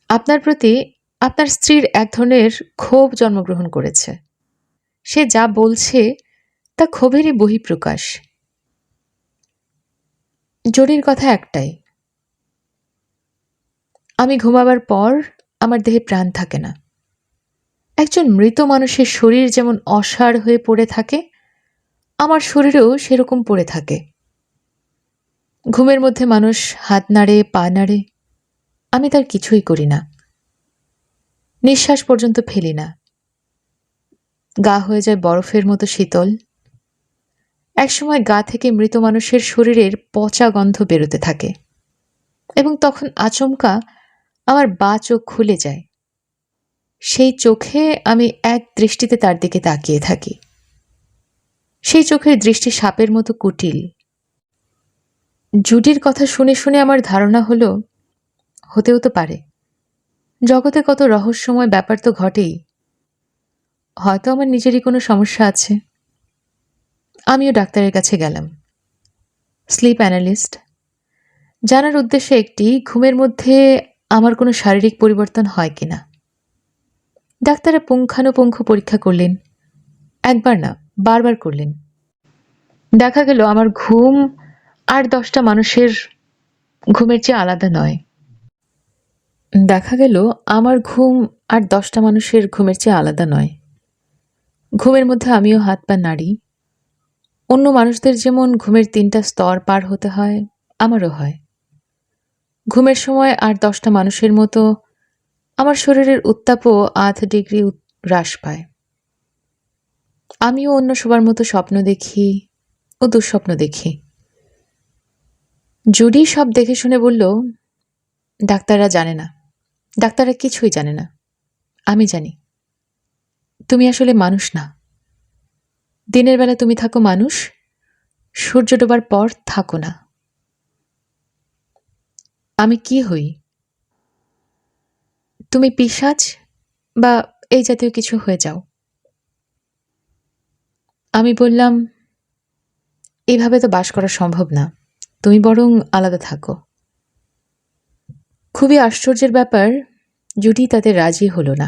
আপনার প্রতি আপনার স্ত্রীর এক ধরনের ক্ষোভ জন্মগ্রহণ করেছে। সে যা বলছে তা ক্ষোভেরই বহিঃপ্রকাশ। জুডির কথা একটাই, আমি ঘুমাবার পর আমার দেহে প্রাণ থাকে না। একজন মৃত মানুষের শরীর যেমন অসাড় হয়ে পড়ে থাকে, আমার শরীরেও সেরকম পড়ে থাকে। ঘুমের মধ্যে মানুষ হাত নাড়ে, পা নাড়ে, আমি তার কিছুই করি না। নিঃশ্বাস পর্যন্ত ফেলি না। গা হয়ে যায় বরফের মতো শীতল। একসময় গা থেকে মৃত মানুষের শরীরের পচা গন্ধ বেরোতে থাকে এবং তখন আচমকা আমার বাঁ চোখ খুলে যায়। সেই চোখে আমি এক দৃষ্টিতে তার দিকে তাকিয়ে থাকি। সেই চোখের দৃষ্টি সাপের মতো কুটিল। জুডির কথা শুনে শুনে আমার ধারণা হলো, হতেও তো পারে। জগতে কত রহস্যময় ব্যাপার তো ঘটেই। হয়তো আমার নিজেরই কোনো সমস্যা আছে। আমিও ডাক্তারের কাছে গেলাম। Slip analyst. জানার উদ্দেশ্য একটি, ঘুমের মধ্যে আমার কোনো শারীরিক পরিবর্তন হয় কিনা। ডাক্তাররা পুঙ্খানুপুঙ্খ পরীক্ষা করলেন। একবার না, বারবার করলেন। দেখা গেল আমার ঘুম আর 10টা মানুষের ঘুমের চেয়ে আলাদা নয়। দেখা গেল আমার ঘুম আর 10টা মানুষের ঘুমের চেয়ে আলাদা নয়। ঘুমের মধ্যে আমিও হাত পা নাড়ি। অন্য মানুষদের যেমন ঘুমের 3টা স্তর পার হতে হয়, আমারও হয়। ঘুমের সময় আর 10টা মানুষের মতো আমার শরীরের উত্তাপও 0.5 ডিগ্রি হ্রাস পায়। আমিও অন্য সবার মতো স্বপ্ন দেখি ও দুঃস্বপ্ন দেখি। জুডি সব দেখে শুনে বলল, ডাক্তাররা জানে না, ডাক্তাররা কিছুই জানে না, আমি জানি। তুমি আসলে মানুষ না। দিনের বেলা তুমি থাকো মানুষ, সূর্য ডোবার পর থাকো না। আমি কি হই? তুমি পিশাচ বা এই জাতীয় কিছু হয়ে যাও। আমি বললাম, এভাবে তো বাস করা সম্ভব না, তুমি বরং আলাদা থাকো। খুবই আশ্চর্যের ব্যাপার, জুডি তাতে রাজি হলো না।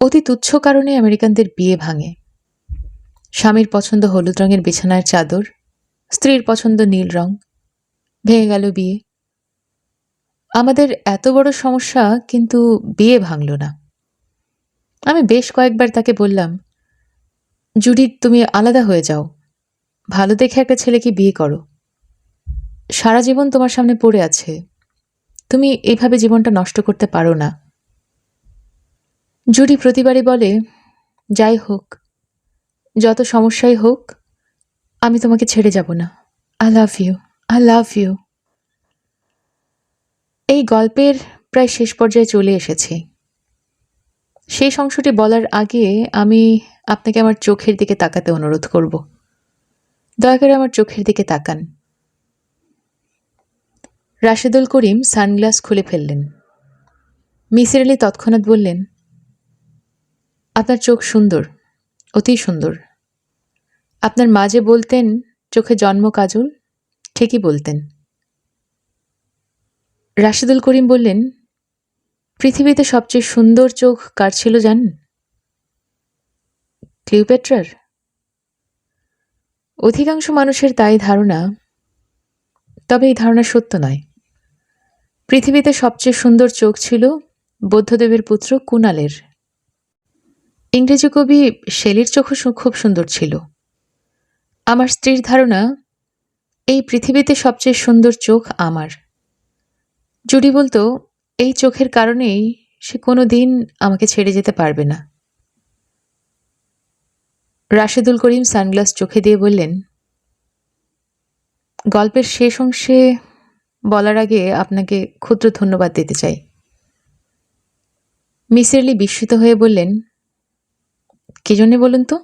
অতি তুচ্ছ কারণে আমেরিকানদের বিয়ে ভাঙে। স্বামীর পছন্দ হলুদ রঙের বিছানার চাদর, স্ত্রীর পছন্দ নীল রং, ভেঙে গেল বিয়ে। আমাদের এত বড় সমস্যা, কিন্তু বিয়ে ভাঙল না। আমি বেশ কয়েকবার তাকে বললাম, জুডি তুমি আলাদা হয়ে যাও, ভালো দেখে একটা ছেলেকে বিয়ে করো। সারা জীবন তোমার সামনে পড়ে আছে, তুমি এইভাবে জীবনটা নষ্ট করতে পারো না। জুডি প্রতিবারই বলে, যাই হোক, যত সমস্যাই হোক, আমি তোমাকে ছেড়ে যাব না। I love you, I love you. এই গল্পের প্রায় শেষ পর্যায়ে চলে এসেছি। শেষ অংশটি বলার আগে আমি আপনাকে আমার চোখের দিকে তাকাতে অনুরোধ করব। দয়া করে আমার চোখের দিকে তাকান। রাশেদুল করিম সানগ্লাস খুলে ফেললেন। মিসির আলি তৎক্ষণাৎ বললেন, আপনার চোখ সুন্দর, অতি সুন্দর। আপনার মা যে বলতেন চোখে জন্ম কাজল, ঠিকই বলতেন। রাশেদুল করিম বললেন, পৃথিবীতে সবচেয়ে সুন্দর চোখ কার ছিল জানেন? ক্লিওপেট্রার। অধিকাংশ মানুষের তাই ধারণা, তবে এই ধারণা সত্য নয়। পৃথিবীতে সবচেয়ে সুন্দর চোখ ছিল বুদ্ধদেবের পুত্র কুণালের। ইংরেজি কবি শেলির চোখও খুব সুন্দর ছিল। আমার স্ত্রীর ধারণা, এই পৃথিবীতে সবচেয়ে সুন্দর চোখ আমার। জুডি বলতো, এই চোখের কারণেই সে কোনো দিন আমাকে ছেড়ে যেতে পারবে না। রাশেদুল করিম সানগ্লাস চোখে দিয়ে বললেন, গল্পের শেষ অংশে বলার আগে আপনাকে ক্ষুদ্র ধন্যবাদ দিতে চাই। মিসির আলি বিস্মিত হয়ে বললেন, কি জন্যে বলুন তো?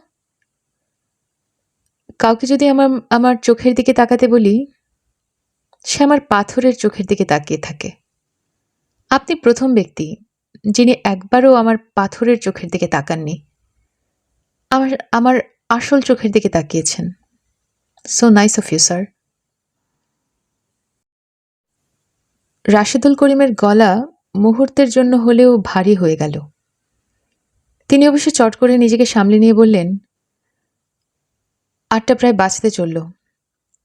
কাউকে যদি আমার চোখের দিকে তাকাতে বলি, সে আমার পাথরের চোখের দিকে তাকিয়ে থাকে। আপনি প্রথম ব্যক্তি যিনি একবারও আমার পাথরের চোখের দিকে তাকাননি, আমার আমার আসল চোখের দিকে তাকিয়েছেন। So nice of you, sir. Rashedul করিমের গলা মুহূর্তের জন্য হলেও ভারী হয়ে গেল। তিনি অবশ্য চট করে নিজেকে সামলে নিয়ে বললেন, 8টা প্রায় বাজতে চলল,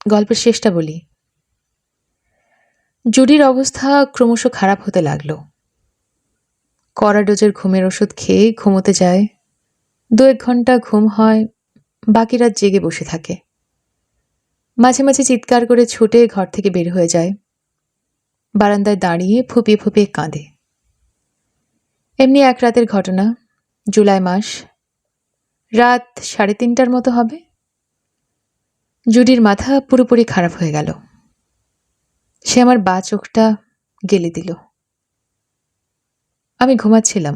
গল্পের শেষটা বলি। জুডির অবস্থা ক্রমশ খারাপ হতে লাগল। কড়া ডোজের ঘুমের ওষুধ খেয়ে ঘুমোতে যায়, 2-1 ঘন্টা ঘুম হয়, বাকি রাত জেগে বসে থাকে। মাঝে মাঝে চিৎকার করে ছুটে ঘর থেকে বের হয়ে যায়, বারান্দায় দাঁড়িয়ে ফুপিয়ে ফুপিয়ে কাঁদে। এমনি এক রাতের ঘটনা, জুলাই মাস, রাত 3:30টার মতো হবে। জুডির মাথা পুরোপুরি খারাপ হয়ে গেল। সে আমার বাঁ চোখটা গেলে দিল। আমি ঘুমাচ্ছিলাম,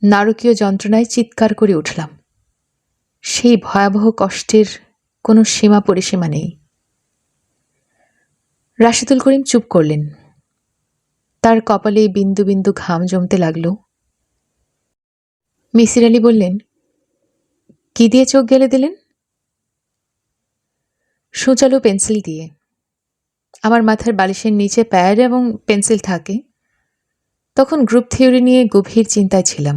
নারকীয় যন্ত্রণায় চিৎকার করে উঠলাম। সেই ভয়াবহ কষ্টের কোনো সীমা পরিসীমা নেই। রাশেদুল করিম চুপ করলেন। তার কপালে বিন্দু বিন্দু ঘাম জমতে লাগল। মিসির আলি বললেন, কি দিয়ে চোখ গেলে দিলেন? সূচালো পেন্সিল দিয়ে। আমার মাথার বালিশের নিচে প্যাড এবং পেন্সিল থাকে। তখন গ্রুপ থিওরি নিয়ে গভীর চিন্তায় ছিলাম।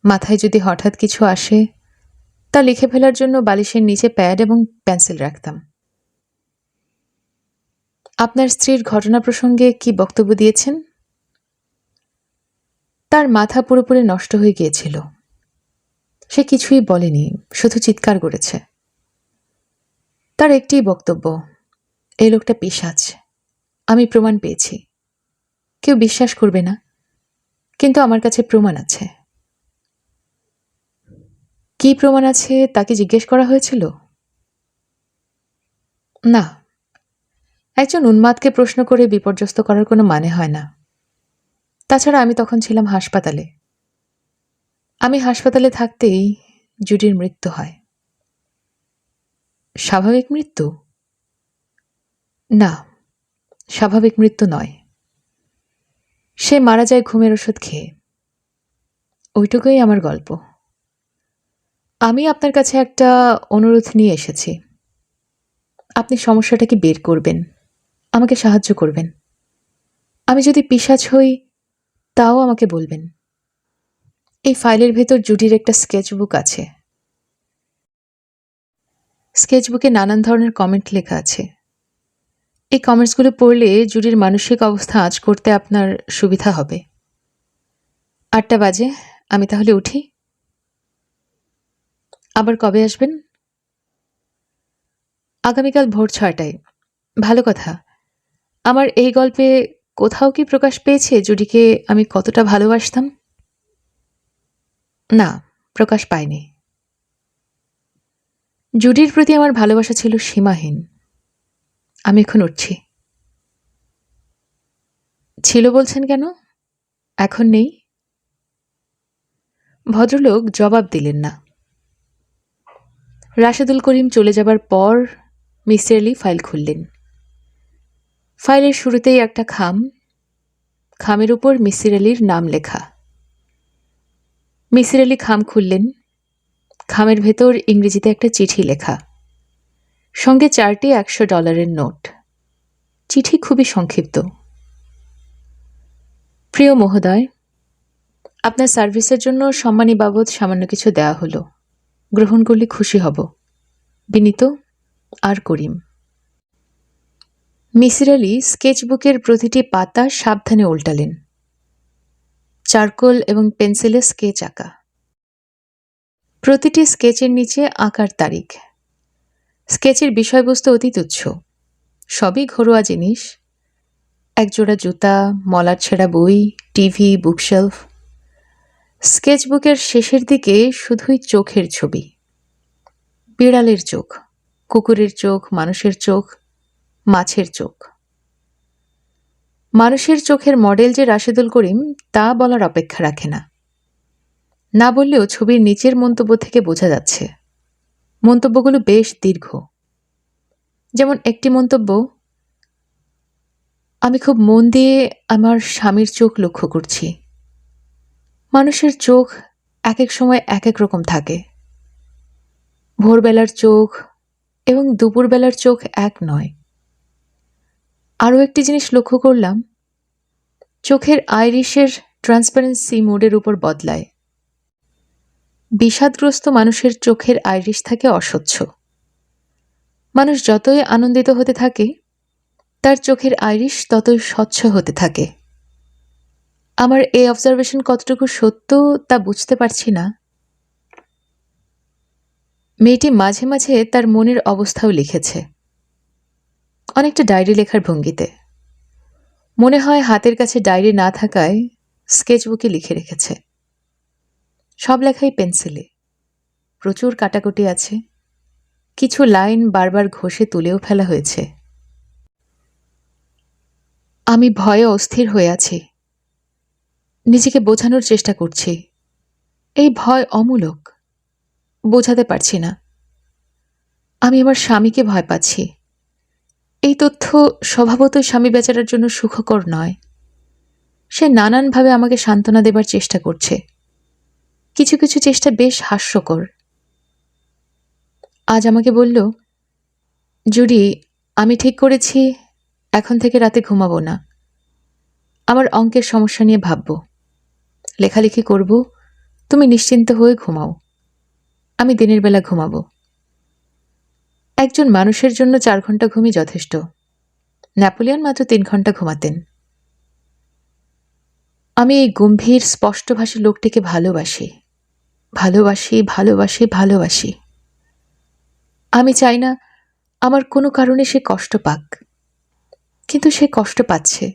মাথায় যদি হঠাৎ কিছু আসে তা লিখে ফেলার জন্য বালিশের নিচে প্যাড এবং পেন্সিল রাখতাম। আপনার স্ত্রীর ঘটনা প্রসঙ্গে কি বক্তব্য দিয়েছেন? তার মাথা পুরোপুরি নষ্ট হয়ে গিয়েছিল। সে কিছুই বলেনি, শুধু চিৎকার করেছে। তার একটিই বক্তব্য, এই লোকটা পিশাচ, আমি প্রমাণ পেয়েছি। কেউ বিশ্বাস করবে না, কিন্তু আমার কাছে প্রমাণ আছে। কি প্রমাণ আছে তাকে জিজ্ঞেস করা হয়েছিল? না, একজন উন্মাদকে প্রশ্ন করে বিপর্যস্ত করার কোনো মানে হয় না। তাছাড়া আমি তখন ছিলাম হাসপাতালে। আমি হাসপাতালে থাকতেই জুডির মৃত্যু হয়। স্বাভাবিক মৃত্যু? না, স্বাভাবিক মৃত্যু নয়। সে মারা যায় ঘুমের ওষুধ খেয়ে। ওইটুকুই আমার গল্প। আমি আপনার কাছে একটা অনুরোধ নিয়ে এসেছি। আপনি সমস্যাটাকে বের করবেন, আমাকে সাহায্য করবেন। আমি যদি পিশাচ হই তাও আমাকে বলবেন। এই ফাইলের ভেতর জুডির একটা স্কেচবুক আছে। স্কেচবুকে নানান ধরনের কমেন্ট লেখা আছে। এই কমেন্টসগুলো পড়লে জুডির মানসিক অবস্থা আঁচ করতে আপনার সুবিধা হবে। ৮টা বাজে, আমি তাহলে উঠি? আবার কবে আসবেন? আগামীকাল ভোর ৬টায়। ভালো কথা। আমার এই গল্পে কোথাও কি প্রকাশ পেয়েছে জুডিকে আমি কতটা ভালোবাসতাম? না, প্রকাশ পায়নি। জুডির প্রতি আমার ভালোবাসা ছিল সীমাহীন। আমি এখন উঠছি। ছিল বলছেন কেন? এখন নেই? ভদ্রলোক জবাব দিলেন না। রাশেদুল করিম চলে যাবার পর মিসির আলি ফাইল খুললেন। ফাইলের শুরুতেই একটা খাম, খামের উপর মিসির আলির নাম লেখা। মিসির আলি খাম খুললেন। খামের ভেতর ইংরেজিতে একটা চিঠি লেখা, সঙ্গে 4টি $100 নোট। চিঠি খুবই সংক্ষিপ্ত। প্রিয় মহোদয়, আপনার সার্ভিসের জন্য সম্মানী বাবদ সামান্য কিছু দেয়া হলো। গ্রহণ করলে খুশি হব। বিনীত, আর করিম। মিসির আলি স্কেচবুকের প্রতিটি পাতা সাবধানে উল্টালেন। চারকোল এবং পেন্সিলে স্কেচ আঁকা। প্রতিটি স্কেচের নিচে আঁকার তারিখ। স্কেচের বিষয়বস্তু অতি তুচ্ছ, সবই ঘরোয়া জিনিস। একজোড়া জুতা, মলার ছেঁড়া বই, টিভি, বুকশেলফ। স্কেচবুকের শেষের দিকে শুধুই চোখের ছবি। বিড়ালের চোখ, কুকুরের চোখ, মানুষের চোখ, মাছের চোখ। মানুষের চোখের মডেল যে রাশেদুল করিম তা বলার অপেক্ষা রাখে না। না বললেও ছবির নিচের মন্তব্য থেকে বোঝা যাচ্ছে। মন্তব্যগুলো বেশ দীর্ঘ। যেমন একটি মন্তব্য, আমি খুব মন দিয়ে আমার স্বামীর চোখ লক্ষ্য করছি। মানুষের চোখ এক এক সময় এক এক রকম থাকে। ভোরবেলার চোখ এবং দুপুরবেলার চোখ এক নয়। আরও একটি জিনিস লক্ষ্য করলাম, চোখের আইরিশের ট্রান্সপারেন্সি মোডের উপর বদলায়। বিষাদগ্রস্ত মানুষের চোখের আইরিশ থাকে অস্বচ্ছ। মানুষ যতই আনন্দিত হতে থাকে তার চোখের আইরিশ ততই স্বচ্ছ হতে থাকে। আমার এই অবজারভেশন কতটুকু সত্য তা বুঝতে পারছি না। মেয়েটি মাঝে মাঝে তার মনের অবস্থাও লিখেছে, অনেকটা ডায়েরি লেখার ভঙ্গিতে। মনে হয় হাতের কাছে ডায়েরি না থাকায় স্কেচবুকে লিখে রেখেছে। সব লেখাই পেন্সিলে, প্রচুর কাটাকুটি আছে। কিছু লাইন বারবার ঘষে তুলেও ফেলা হয়েছে। আমি ভয়ে অস্থির হয়ে আছি। নিজেকে বোঝানোর চেষ্টা করছি, এই ভয় অমূলক। বোঝাতে পারছি না। আমি আমার স্বামীকে ভয় পাচ্ছি। এই তথ্য স্বভাবতই স্বামী বেচারার জন্য সুখকর নয়। সে নানানভাবে আমাকে সান্ত্বনা দেবার চেষ্টা করছে। কিছু কিছু চেষ্টা বেশ হাস্যকর। আজ আমাকে বলল, জুডি, আমি ঠিক করেছি এখন থেকে রাতে ঘুমাবো না। আমার অঙ্কের সমস্যা নিয়ে ভাবব, লেখালেখি করব, তুমি নিশ্চিন্ত হয়ে ঘুমাও, আমি দিনের বেলা ঘুমাবো। একজন মানুষের জন্য 4 ঘন্টা ঘুমই যথেষ্ট। নেপোলিয়ন মাত্র 3 ঘন্টা ঘুমাতেন। আমি এই গম্ভীর স্পষ্টভাষী লোকটিকে ভালোবাসি, ভালোবাসি, ভালোবাসি, ভালোবাসি। আমি চাই না আমার কোনো কারণে সে কষ্ট পাক, কিন্তু সে কষ্ট পাচ্ছে,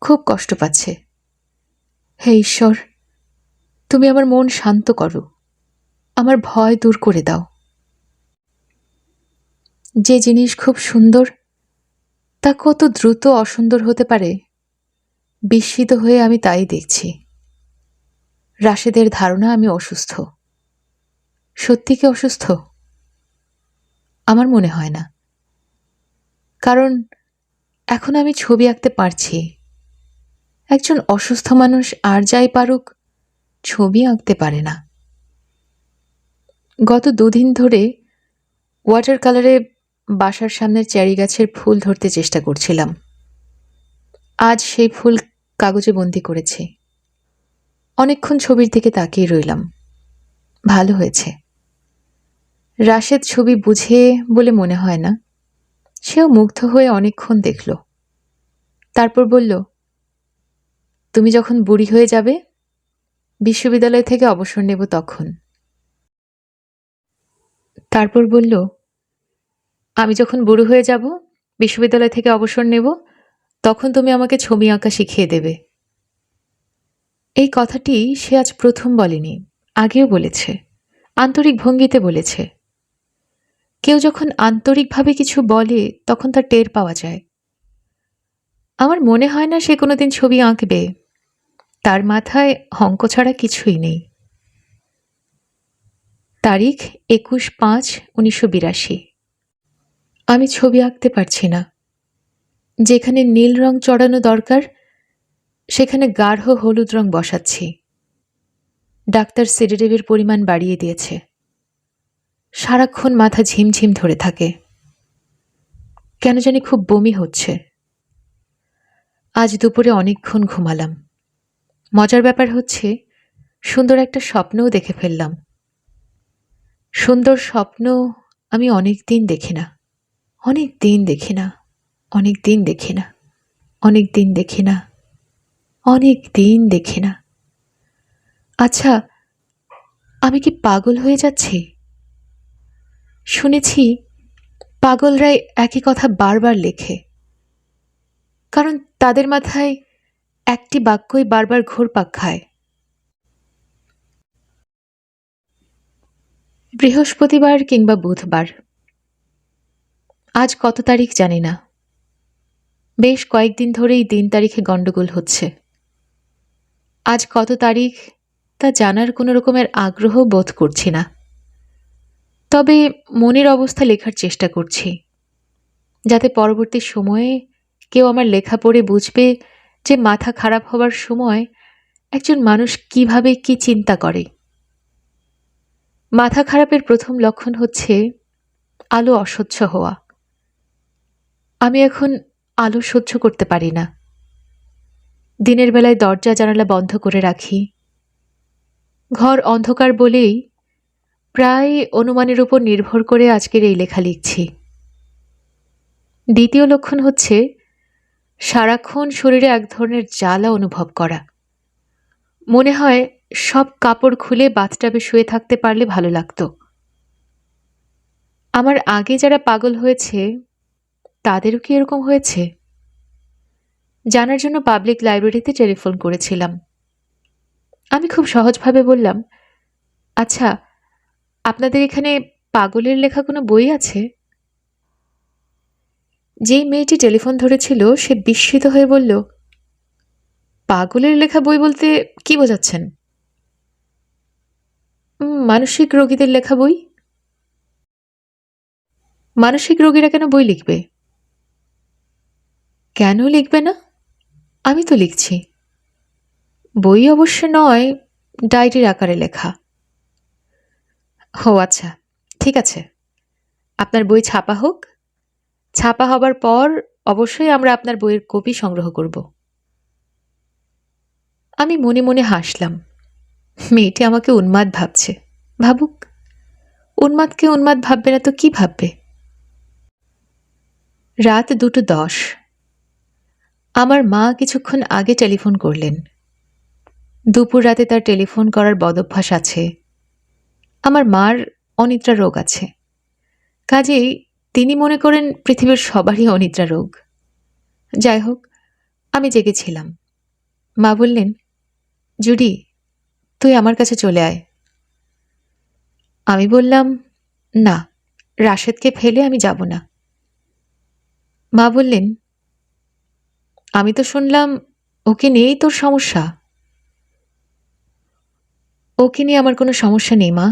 খুব কষ্ট পাচ্ছে। হে ঈশ্বর, তুমি আমার মন শান্ত করো, আমার ভয় দূর করে দাও। যে জিনিস খুব সুন্দর তা কত দ্রুত অসুন্দর হতে পারে, বিস্মিত হয়ে আমি তাই দেখছি। রাশেদের ধারণা আমি অসুস্থ। সত্যি কি অসুস্থ? আমার মনে হয় না, কারণ এখন আমি ছবি আঁকতে পারছি। একজন অসুস্থ মানুষ আর যাই পারুক, ছবি আঁকতে পারে না। গত 2 দিন ধরে ওয়াটার কালারে বাসার সামনের চেরি গাছের ফুল ধরতে চেষ্টা করছিলাম। আজ সেই ফুল কাগজে বন্দি করেছি। অনেকক্ষণ ছবির দিকে তাকিয়ে রইলাম। ভালো হয়েছে। রাশেদ ছবি বুঝে বলে মনে হয় না। সেও মুগ্ধ হয়ে অনেকক্ষণ দেখল। তারপর বলল, তুমি যখন বুড়ি হয়ে যাবে, বিশ্ববিদ্যালয় থেকে অবসর নেব তখন। তারপর বলল, আমি যখন বুড়ো হয়ে যাব, বিশ্ববিদ্যালয় থেকে অবসর নেব, তখন তুমি আমাকে ছবি আঁকা শিখিয়ে দেবে। এই কথাটি সে আজ প্রথম বলেনি, আগেও বলেছে, আন্তরিক ভঙ্গিতে বলেছে। কেউ যখন আন্তরিকভাবে কিছু বলে তখন তার টের পাওয়া যায়। আমার মনে হয় না সে কোনোদিন ছবি আঁকবে। তার মাথায় অঙ্ক ছাড়া কিছুই নেই। তারিখ 21/5/1982। আমি ছবি আঁকতে পারছি না। যেখানে নীল রং চড়ানো দরকার সেখানে গাঢ় হলুদ রং বসাচ্ছি। ডাক্তার সেডেটিভের পরিমাণ বাড়িয়ে দিয়েছে। সারাক্ষণ মাথা ঝিমঝিম ধরে থাকে। কেন জানি খুব বমি হচ্ছে। আজ দুপুরে অনেকক্ষণ ঘুমালাম। মজার ব্যাপার হচ্ছে, সুন্দর একটা স্বপ্নও দেখে ফেললাম। সুন্দর স্বপ্ন আমি অনেক দিন দেখি না, অনেক দিন দেখি না, অনেক দিন দেখি না, অনেক দিন দেখি না, অনেক দিন দেখি না। আচ্ছা, আমি কি পাগল হয়ে যাচ্ছি? শুনেছি পাগলরাই একই কথা বারবার লেখে, কারণ তাদের মাথায় একটি বাক্যই বারবার ঘুরপাক খায়। বৃহস্পতিবার কিংবা বুধবার। আজ কত তারিখ জানি না। বেশ কয়েকদিন ধরেই দিন তারিখে গন্ডগোল হচ্ছে। আজ কত তারিখ তা জানার কোনো রকমের আগ্রহ বোধ করছি না। তবে মনের অবস্থা লেখার চেষ্টা করছি, যাতে পরবর্তী সময়ে কেউ আমার লেখা পড়ে বুঝবে যে মাথা খারাপ হবার সময় একজন মানুষ কিভাবে কি চিন্তা করে। মাথা খারাপের প্রথম লক্ষণ হচ্ছে আলো অসহ্য হওয়া। আমি এখন আলো সহ্য করতে পারি না। দিনের বেলায় দরজা জানালা বন্ধ করে রাখি। ঘর অন্ধকার বলেই প্রায় অনুমানের উপর নির্ভর করে আজকের এই লেখা লিখছি। দ্বিতীয় লক্ষণ হচ্ছে সারাক্ষণ শরীরে এক ধরনের জ্বালা অনুভব করা। মনে হয় সব কাপড় খুলে বাথটাবে শুয়ে থাকতে পারলে ভালো লাগতো। আমার আগে যারা পাগল হয়েছে তাদেরও কি এরকম হয়েছে? জানার জন্য পাবলিক লাইব্রেরিতে টেলিফোন করেছিলাম। আমি খুব সহজভাবে বললাম, আচ্ছা, আপনাদের এখানে পাগলের লেখা কোনো বই আছে? যেই মেয়েটি টেলিফোন ধরেছিল সে বিস্মিত হয়ে বলল, পাগলের লেখা বই বলতে কি বোঝাচ্ছেন? মানসিক রোগীদের লেখা বই। মানসিক রোগীরা কেন বই লিখবে? কেন লিখবে না? আমি তো লিখছি। বই অবশ্য নয়, ডায়েরির আকারে লেখা। ও আচ্ছা, ঠিক আছে। আপনার বই ছাপা হোক। ছাপা হবার পর অবশ্যই আমরা আপনার বইয়ের কপি সংগ্রহ করব। আমি মনে মনে হাসলাম। মেয়েটি আমাকে উন্মাদ ভাবছে। ভাবুক, উন্মাদকে উন্মাদ ভাববে না তো কি ভাববে? রাত 2:10। আমার মা কিছুক্ষণ আগে টেলিফোন করলেন। দুপুর রাতে তার টেলিফোন করার বদভ্যাস আছে। আমার মার অনিদ্রা রোগ আছে, কাজেই তিনি মনে করেন পৃথিবীর সবারই অনিদ্রা রোগ। যাই হোক, আমি জেগেছিলাম। মা বললেন, জুডি, তুই আমার কাছে চলে আয়। আমি বললাম, না, রাশেদকে ফেলে আমি যাব না। মা বললেন, আমি তো শুনলাম ওকে নিয়েই তোর সমস্যা। ওকে নিয়ে আমার কোনো সমস্যা নেই মা।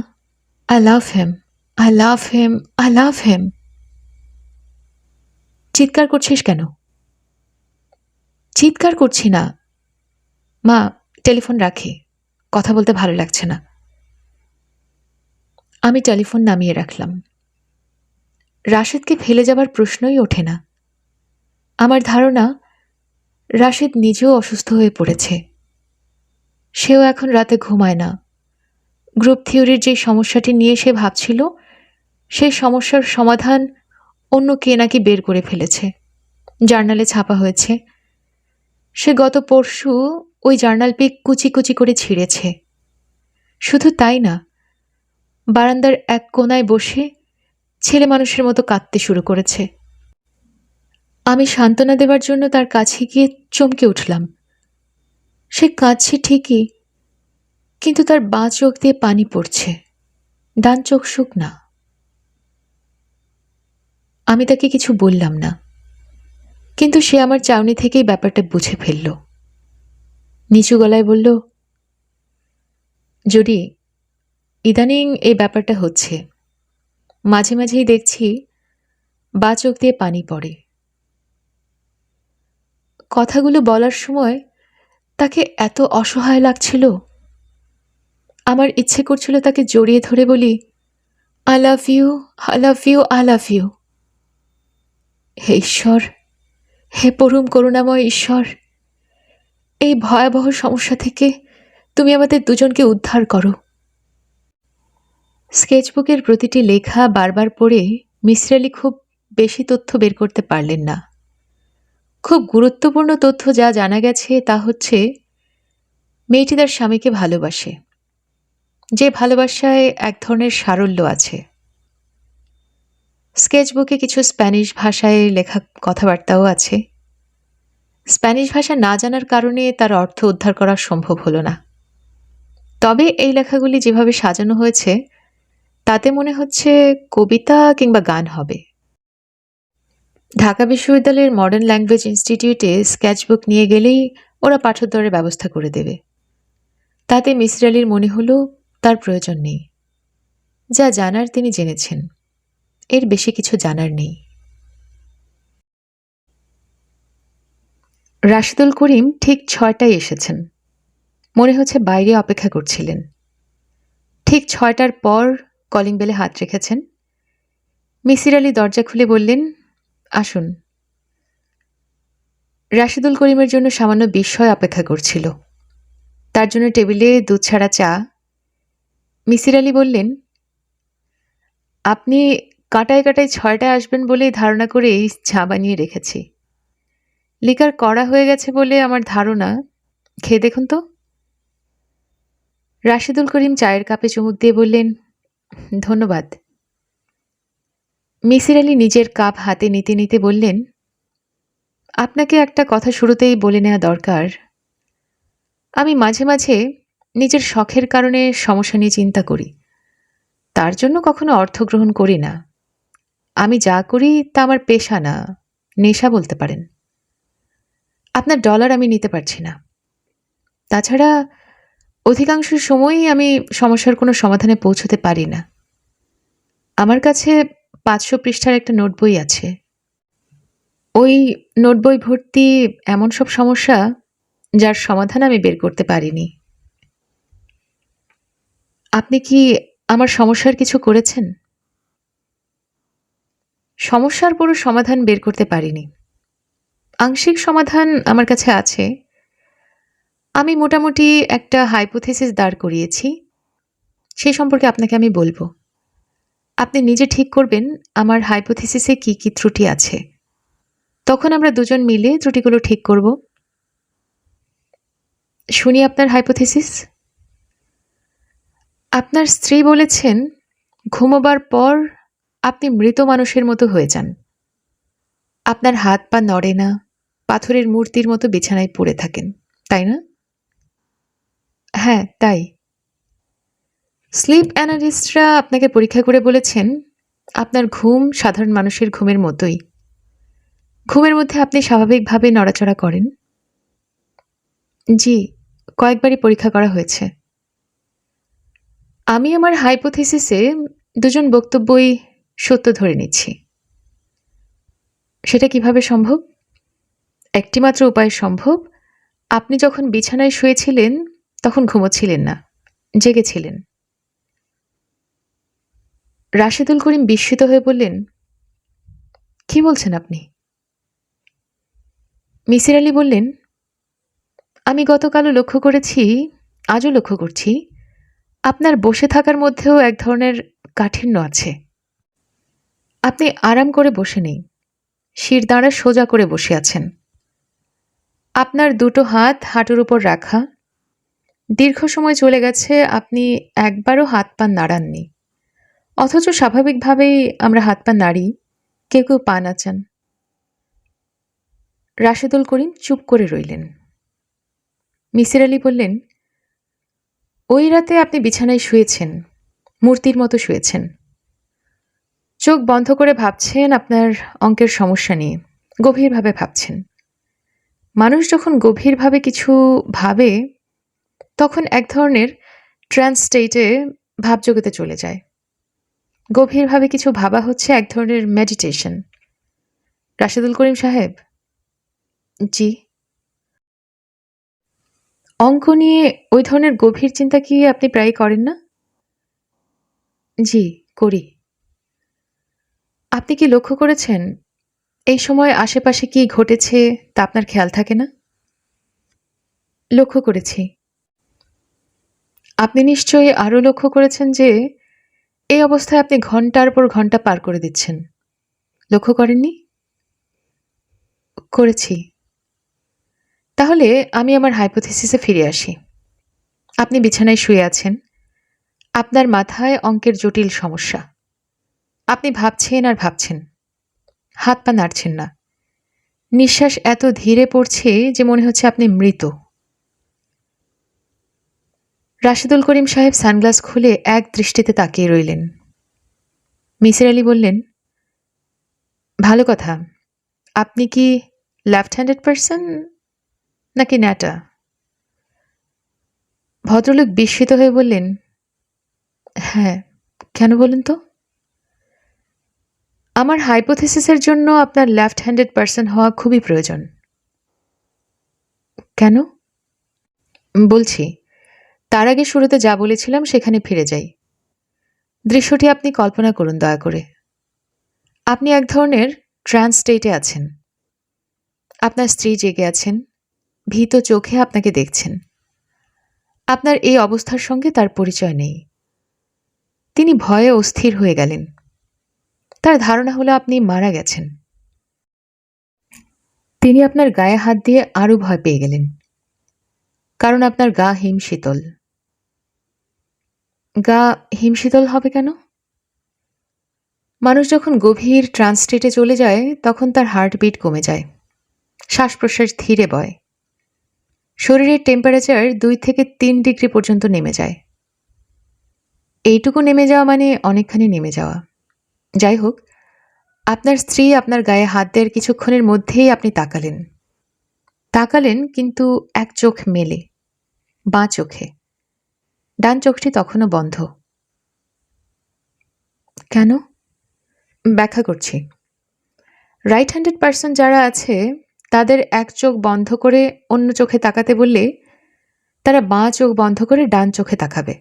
I love him, I love him, I love him. চিৎকার করছিস কেন? চিৎকার করছি না মা, টেলিফোন রাখি, কথা বলতে ভালো লাগছে না। আমি টেলিফোন নামিয়ে রাখলাম। রাশেদকে ফেলে যাবার প্রশ্নই ওঠে না। আমার ধারণা রাশেদ নিজেও অসুস্থ হয়ে পড়েছে। সেও এখন রাতে ঘুমায় না। গ্রুপ থিওরির যে সমস্যাটি নিয়ে সে ভাবছিল, সেই সমস্যার সমাধান অন্য কে নাকি বের করে ফেলেছে, জার্নালে ছাপা হয়েছে। সে গত পরশু ওই জার্নাল পেয়ে কুচি কুচি করে ছিঁড়েছে। শুধু তাই না, বারান্দার এক কোনায় বসে ছেলে মানুষের মতো কাঁদতে শুরু করেছে। আমি সান্ত্বনা দেবার জন্য তার কাছে গিয়ে চমকে উঠলাম। সে কাঁদছে ঠিকই, কিন্তু তার বাঁ চোখ দিয়ে পানি পড়ছে, ডান চোখ শুকনা। আমি তাকে কিছু বললাম না, কিন্তু সে আমার চাউনি থেকেই ব্যাপারটা বুঝে ফেলল। নিচু গলায় বলল, জুডি, ইদানিং এই ব্যাপারটা হচ্ছে। মাঝে মাঝেই দেখছি বাঁ চোখ দিয়ে পানি পড়ে। কথাগুলো বলার সময় তাকে এত অসহায় লাগছিল, আমার ইচ্ছে করছিল তাকে জড়িয়ে ধরে বলি, I love you, I love you, I love you. হে ঈশ্বর, হে পরম করুণাময় ঈশ্বর, এই ভয়াবহ সমস্যা থেকে তুমি আমাদের দুজনকে উদ্ধার করো। স্কেচবুকের প্রতিটি লেখা বারবার পড়ে মিসির আলি খুব বেশি তথ্য বের করতে পারলেন না। খুব গুরুত্বপূর্ণ তথ্য যা জানা গেছে তা হচ্ছে, মেয়েটি তার স্বামীকে ভালোবাসে, যে ভালোবাসায় এক ধরনের সারল্য আছে। স্কেচবুকে কিছু স্প্যানিশ ভাষায় লেখা কথাবার্তাও আছে। স্প্যানিশ ভাষা না জানার কারণে তার অর্থ উদ্ধার করা সম্ভব হলো না। তবে এই লেখাগুলি যেভাবে সাজানো হয়েছে, তাতে মনে হচ্ছে কবিতা কিংবা গান হবে। ঢাকা বিশ্ববিদ্যালয়ের মডার্ন ল্যাঙ্গুয়েজ ইনস্টিটিউটে স্কেচবুক নিয়ে গেলেই ওরা পাঠোদ্ধারের ব্যবস্থা করে দেবে। তাতে মিসির আলির মনে হলো তার প্রয়োজন নেই। যা জানার তিনি জেনেছেন, এর বেশি কিছু জানার নেই। রাশেদুল করিম ঠিক 6টায় এসেছেন। মনে হচ্ছে বাইরে অপেক্ষা করছিলেন। ঠিক 6টার পর কলিং বেলে হাত রেখেছেন। মিসির আলি দরজা খুলে বললেন, আসুন। রাশেদুল করিমের জন্য সামান্য বিস্ময় অপেক্ষা করছিল। তার জন্য টেবিলে দুধ ছাড়া চা। মিসির আলি বললেন, আপনি কাঁটায় কাঁটায় 6টায় আসবেন বলেই ধারণা করেই চা বানিয়ে রেখেছি। লিকার কড়া হয়ে গেছে বলে আমার ধারণা, খেয়ে দেখুন তো। রাশেদুল করিম চায়ের কাপে চুমুক দিয়ে বললেন, ধন্যবাদ। মিসির আলি নিজের কাপ হাতে নিতে নিতে বললেন, আপনাকে একটা কথা শুরুতেই বলে নেওয়া দরকার। আমি মাঝে মাঝে নিজের শখের কারণে সমস্যা নিয়ে চিন্তা করি। তার জন্য কখনো অর্থ গ্রহণ করি না। আমি যা করি তা আমার পেশা না, নেশা বলতে পারেন। আপনার ডলার আমি নিতে পারছি না। তাছাড়া অধিকাংশ সময়ই আমি সমস্যার কোনো সমাধানে পৌঁছতে পারি না। আমার কাছে 500 পৃষ্ঠার একটা নোট বই আছে। ওই নোট বই ভর্তি এমন সব সমস্যা যার সমাধান আমি বের করতে পারিনি। আপনি কি আমার সমস্যার কিছু করেছেন? সমস্যার পুরো সমাধান বের করতে পারিনি। আংশিক সমাধান আমার কাছে আছে। আমি মোটামুটি একটা হাইপোথেসিস দাঁড় করিয়েছি, সেই সম্পর্কে আপনাকে আমি বলবো। আপনি নিজে ঠিক করবেন আমার হাইপোথেসিসে কি কি ত্রুটি আছে। তখন আমরা দুজন মিলে ত্রুটিগুলো ঠিক করব। শুনি আপনার হাইপোথেসিস। আপনার স্ত্রী বলেছেন ঘুমোবার পর আপনি মৃত মানুষের মতো হয়ে যান। আপনার হাত পা নড়ে না, পাথরের মূর্তির মতো বিছানায় পড়ে থাকেন, তাই না? হ্যাঁ, তাই। স্লিপ অ্যানালিস্টরা আপনাকে পরীক্ষা করে বলেছেন আপনার ঘুম সাধারণ মানুষের ঘুমের মতোই। ঘুমের মধ্যে আপনি স্বাভাবিকভাবে নড়াচড়া করেন। জি, কয়েকবারই পরীক্ষা করা হয়েছে। আমি আমার হাইপোথিসিসে দুজন বক্তব্যই সত্য ধরে নিচ্ছি। সেটা কিভাবে সম্ভব? একটিমাত্র উপায় সম্ভব। আপনি যখন বিছানায় শুয়েছিলেন তখন ঘুমোচ্ছিলেন না, জেগেছিলেন। রাশেদুল করিম বিস্মিত হয়ে বললেন, কি বলছেন আপনি? মিসির আলী বললেন, আমি গতকালও লক্ষ্য করেছি, আজও লক্ষ্য করছি, আপনার বসে থাকার মধ্যেও এক ধরনের কাঠিন্য আছে। আপনি আরাম করে বসে নেই, শিরদাঁড়া সোজা করে বসে আছেন। আপনার দুটো হাত হাঁটুর উপর রাখা। দীর্ঘ সময় চলে গেছে আপনি একবারও হাত পা নাড়াননি, অথচ স্বাভাবিকভাবেই আমরা হাত পা নাড়ি, কেউ কেউ পা নাচান। রাশেদুল করিম চুপ করে রইলেন। মিসির আলী বললেন, ওই রাতে আপনি বিছানায় শুয়েছেন, মূর্তির মতো শুয়েছেন। চোখ বন্ধ করে ভাবছেন আপনার অঙ্কের সমস্যা নিয়ে, গভীরভাবে ভাবছেন। মানুষ যখন গভীরভাবে কিছু ভাবে তখন এক ধরনের ট্রান্স স্টেটে ভাবজগতে চলে যায়। গভীরভাবে কিছু ভাবা হচ্ছে এক ধরনের মেডিটেশন। রাশেদুল করিম সাহেব। জি। অঙ্ক নিয়ে ওই ধরনের গভীর চিন্তা কি আপনি প্রায় করেন না? জি, করি। আপনি কি লক্ষ্য করেছেন এই সময় আশেপাশে কি ঘটেছে তা আপনার খেয়াল থাকে না? লক্ষ্য করেছি। আপনি নিশ্চয়ই আরও লক্ষ্য করেছেন যে এই অবস্থায় আপনি ঘন্টার পর ঘন্টা পার করে দিচ্ছেন। লক্ষ্য করেননি? করেছি। তাহলে আমি আমার হাইপোথিসিসে ফিরে আসি। আপনি বিছানায় শুয়ে আছেন, আপনার মাথায় অঙ্কের জটিল সমস্যা। আপনি ভাবছেন আর ভাবছেন, হাত পা নাড়ছেন না। নিঃশ্বাস এত ধীরে পড়ছে যে মনে হচ্ছে আপনি মৃত। রাশেদুল করিম সাহেব সানগ্লাস খুলে এক দৃষ্টিতে তাকিয়ে রইলেন। মিসির আলী বললেন, ভালো কথা। আপনি কি লেফট হ্যান্ডেড পারসন নাকি ন্যাটা? ভদ্রলোক বিস্মিত হয়ে বললেন, হ্যাঁ, কেন বলুন তো? আমার হাইপোথিসিসের জন্য আপনার লেফট হ্যান্ডেড পারসন হওয়া খুবই প্রয়োজন। কেন? বলছি, তার আগে শুরুতে যা বলেছিলাম সেখানে ফিরে যাই। দৃশ্যটি আপনি কল্পনা করুন দয়া করে। আপনি এক ধরনের ট্রান্স স্টেটে আছেন। আপনার স্ত্রী জেগে আছেন, ভীত চোখে আপনাকে দেখছেন। আপনার এই অবস্থার সঙ্গে তার পরিচয় নেই। তিনি ভয়ে অস্থির হয়ে গেলেন। তার ধারণা হলো আপনি মারা গেছেন। তিনি আপনার গায়ে হাত দিয়ে আরও ভয় পেয়ে গেলেন, কারণ আপনার গা হিমশীতল। গা হিমশীতল হবে কেন? মানুষ যখন গভীর ট্রান্স স্টেটে চলে যায় তখন তার হার্টবিট কমে যায়, শ্বাস প্রশ্বাস ধীরে বয়, শরীরের টেম্পারেচার 2 থেকে 3 ডিগ্রি পর্যন্ত নেমে যায়। এইটুকু নেমে যাওয়া মানে অনেকখানি নেমে যাওয়া। যাই হোক, আপনার স্ত্রী আপনার গায়ে হাত দেওয়ার কিছুক্ষণের মধ্যেই আপনি তাকালেন কিন্তু এক চোখ মেলে, বাঁ চোখে। ডান চোখটি তখনও বন্ধ। কেন? ব্যাখ্যা করছি। রাইট হ্যান্ডেড পারসন যারা আছে তাদের এক চোখ বন্ধ করে অন্য চোখে তাকাতে বললে তারা বাঁ চোখ বন্ধ করে ডান চোখে তাকাবে।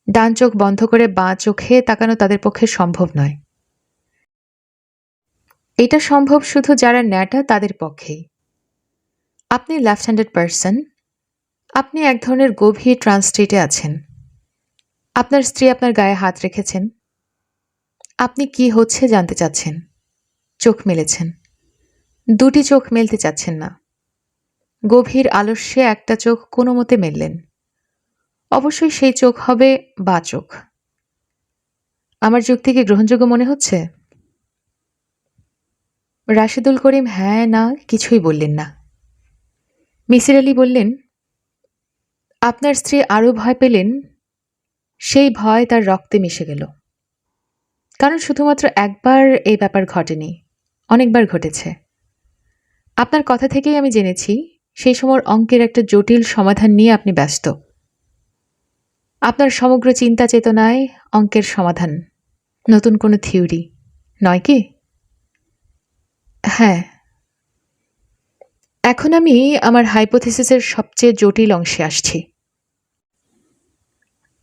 ডান চোখ বন্ধ করে বাঁ চোখে তাকানো তাদের পক্ষে সম্ভব নয়। এটা সম্ভব শুধু যারা ন্যাটা তাদের পক্ষেই। আপনি লেফট হ্যান্ডেড পারসন, আপনি এক ধরনের গভীর ট্রান্স স্টেটে আছেন। আপনার স্ত্রী আপনার গায়ে হাত রেখেছেন। আপনি কি হচ্ছে জানতে চাচ্ছেন। চোখ মেলেছেন। দুটি চোখ মেলতে চাচ্ছেন না। গভীর আলস্যে একটা চোখ কোনো মতে মেললেন। অবশ্যই সেই চোখ হবে বাঁ চোখ। আমার যুক্তি কি গ্রহণযোগ্য মনে হচ্ছে? রাশেদুল করিম হ্যাঁ না কিছুই বললেন না। মিসির আলি বললেন, আপনার স্ত্রী আরও ভয় পেলেন। সেই ভয় তার রক্তে মিশে গেল। কারণ শুধুমাত্র একবার এই ব্যাপার ঘটেনি, অনেকবার ঘটেছে। আপনার কথা থেকেই আমি জেনেছি সেই সময় অঙ্কের একটা জটিল সমাধান নিয়ে আপনি ব্যস্ত। আপনার সমগ্র চিন্তা চেতনায় অঙ্কের সমাধান, নতুন কোনো থিওরি নয় কি? হ্যাঁ। এখন আমি আমার হাইপোথিসিসের সবচেয়ে জটিল অংশে আসছি।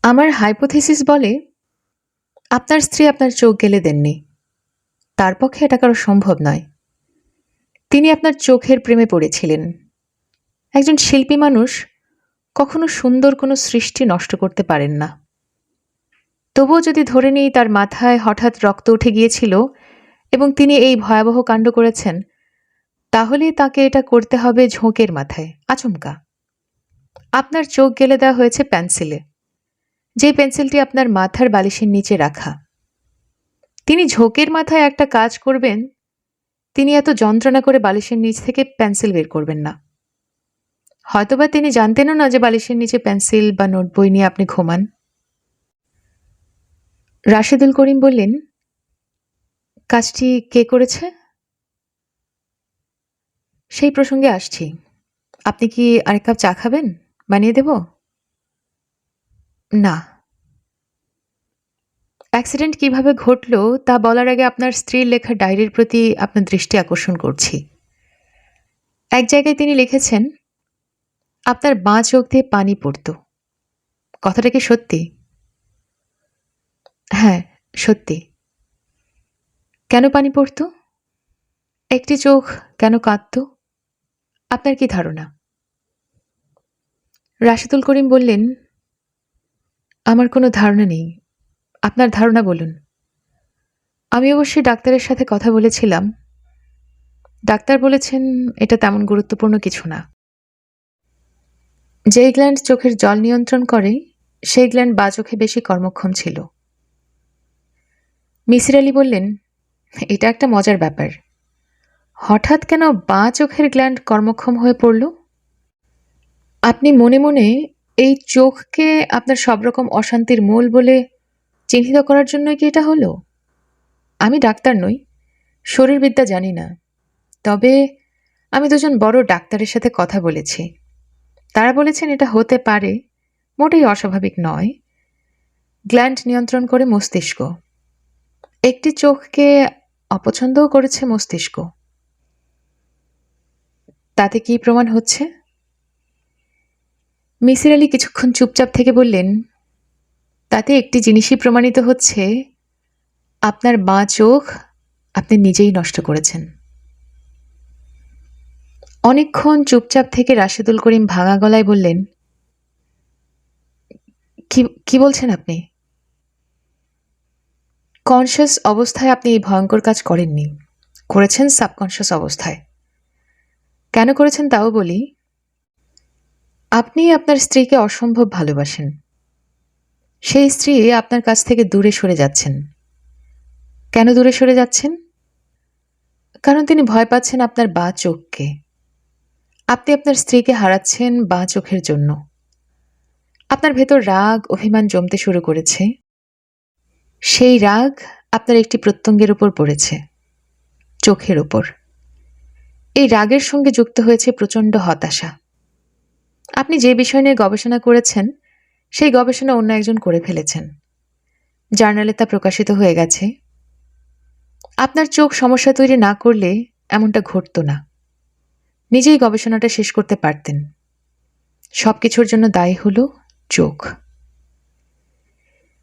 আমার হাইপোথিসিস বলে আপনার স্ত্রী আপনার চোখ গেলে দেননি। তার পক্ষে এটা কারো সম্ভব নয়। তিনি আপনার চোখের প্রেমে পড়েছিলেন। একজন শিল্পী মানুষ কখনো সুন্দর কোনো সৃষ্টি নষ্ট করতে পারেন না। তবুও যদি ধরে নিই তার মাথায় হঠাৎ রক্ত উঠে গিয়েছিল এবং তিনি এই ভয়াবহ কাণ্ড করেছেন, তাহলে তাকে এটা করতে হবে ঝোঁকের মাথায়, আচমকা। আপনার চোখ গেলে দেওয়া হয়েছে পেন্সিলে, যে পেন্সিলটি আপনার মাথার বালিশের নিচে রাখা। তিনি ঝোঁকের মাথায় একটা কাজ করবেন, তিনি এত যন্ত্রণা করে বালিশের নিচ থেকে পেন্সিল বের করবেন না। হয়তোবা তিনি জানতেনও না যে বালিশের নিচে পেন্সিল বা নোট বই নিয়ে আপনি ঘুমান। রাশেদুল করিম বললেন, কাজটি কে করেছে? সেই প্রসঙ্গে আসছি। আপনি কি আরেক কাপ চা খাবেন? বানিয়ে দেব? না। অ্যাক্সিডেন্ট কিভাবে ঘটল তা বলার আগে আপনার স্ত্রীর লেখা ডায়েরির প্রতি আপনার দৃষ্টি আকর্ষণ করছি। এক জায়গায় তিনি লিখেছেন, আপনার বাঁ চোখ দিয়ে পানি পড়ত। কথাটা কি সত্যি? হ্যাঁ, সত্যি। কেন পানি পড়ত? একটি চোখ কেন কাঁদত? আপনার কি ধারণা? রাশেদুল করিম বললেন, আমার কোনো ধারণা নেই। আপনার ধারণা বলুন। আমি অবশ্যই ডাক্তারের সাথে কথা বলেছিলাম। ডাক্তার বলেছেন এটা তেমন গুরুত্বপূর্ণ কিছু না। যেই গ্ল্যান্ড চোখের জল নিয়ন্ত্রণ করে সেই গ্ল্যান্ড বাঁ চোখে বেশি কর্মক্ষম ছিল। মিসির আলি বললেন, এটা একটা মজার ব্যাপার। হঠাৎ কেন বাঁ চোখের গ্ল্যান্ড কর্মক্ষম হয়ে পড়ল? আপনি মনে মনে এই চোখকে আপনার সব রকম অশান্তির মূল বলে চিহ্নিত করার জন্যই কি এটা হলো? আমি ডাক্তার নই, শরীরবিদ্যা জানি না। তবে আমি দুজন বড় ডাক্তারের সাথে কথা বলেছি। তারা বলেছেন এটা হতে পারে, মোটেই অস্বাভাবিক নয়। গ্ল্যান্ড নিয়ন্ত্রণ করে মস্তিষ্ক। একটি চোখকে অপছন্দও করেছে মস্তিষ্ক। তাতে কি প্রমাণ হচ্ছে? মিসির আলি কিছুক্ষণ চুপচাপ থেকে বললেন, তাতে একটি জিনিসই প্রমাণিত হচ্ছে, আপনার বাঁ চোখ আপনি নিজেই নষ্ট করেছেন। অনেকক্ষণ চুপচাপ থেকে রাশেদুল করিম ভাঙা গলায় বললেন, কি বলছেন আপনি? কনশাস অবস্থায় আপনি এই ভয়ঙ্কর কাজ করেননি, করেছেন সাবকনশাস অবস্থায়। কেন করেছেন তাও বলি। আপনি আপনার স্ত্রীকে অসম্ভব ভালোবাসেন। সেই স্ত্রী আপনার কাছ থেকে দূরে সরে যাচ্ছেন। কেন দূরে সরে যাচ্ছেন? কারণ তিনি ভয় পাচ্ছেন আপনার বাঁ চোখকে। আপনি আপনার স্ত্রীকে হারাচ্ছেন বাঁ চোখের জন্য। আপনার ভেতর রাগ অভিমান জমতে শুরু করেছে। সেই রাগ আপনার একটি প্রত্যঙ্গের উপর পড়েছে, চোখের উপর। এই রাগের সঙ্গে যুক্ত হয়েছে প্রচণ্ড হতাশা। আপনি যে বিষয় নিয়ে গবেষণা করেছেন সেই গবেষণা অন্য একজন করে ফেলেছেন। জার্নালে তা প্রকাশিত হয়ে গেছে। আপনার চোখ সমস্যা তৈরি না করলে এমনটা ঘটত না। নিজেই গবেষণাটা শেষ করতে পারতেন। সবকিছুর জন্য দায়ী হলো চোখ।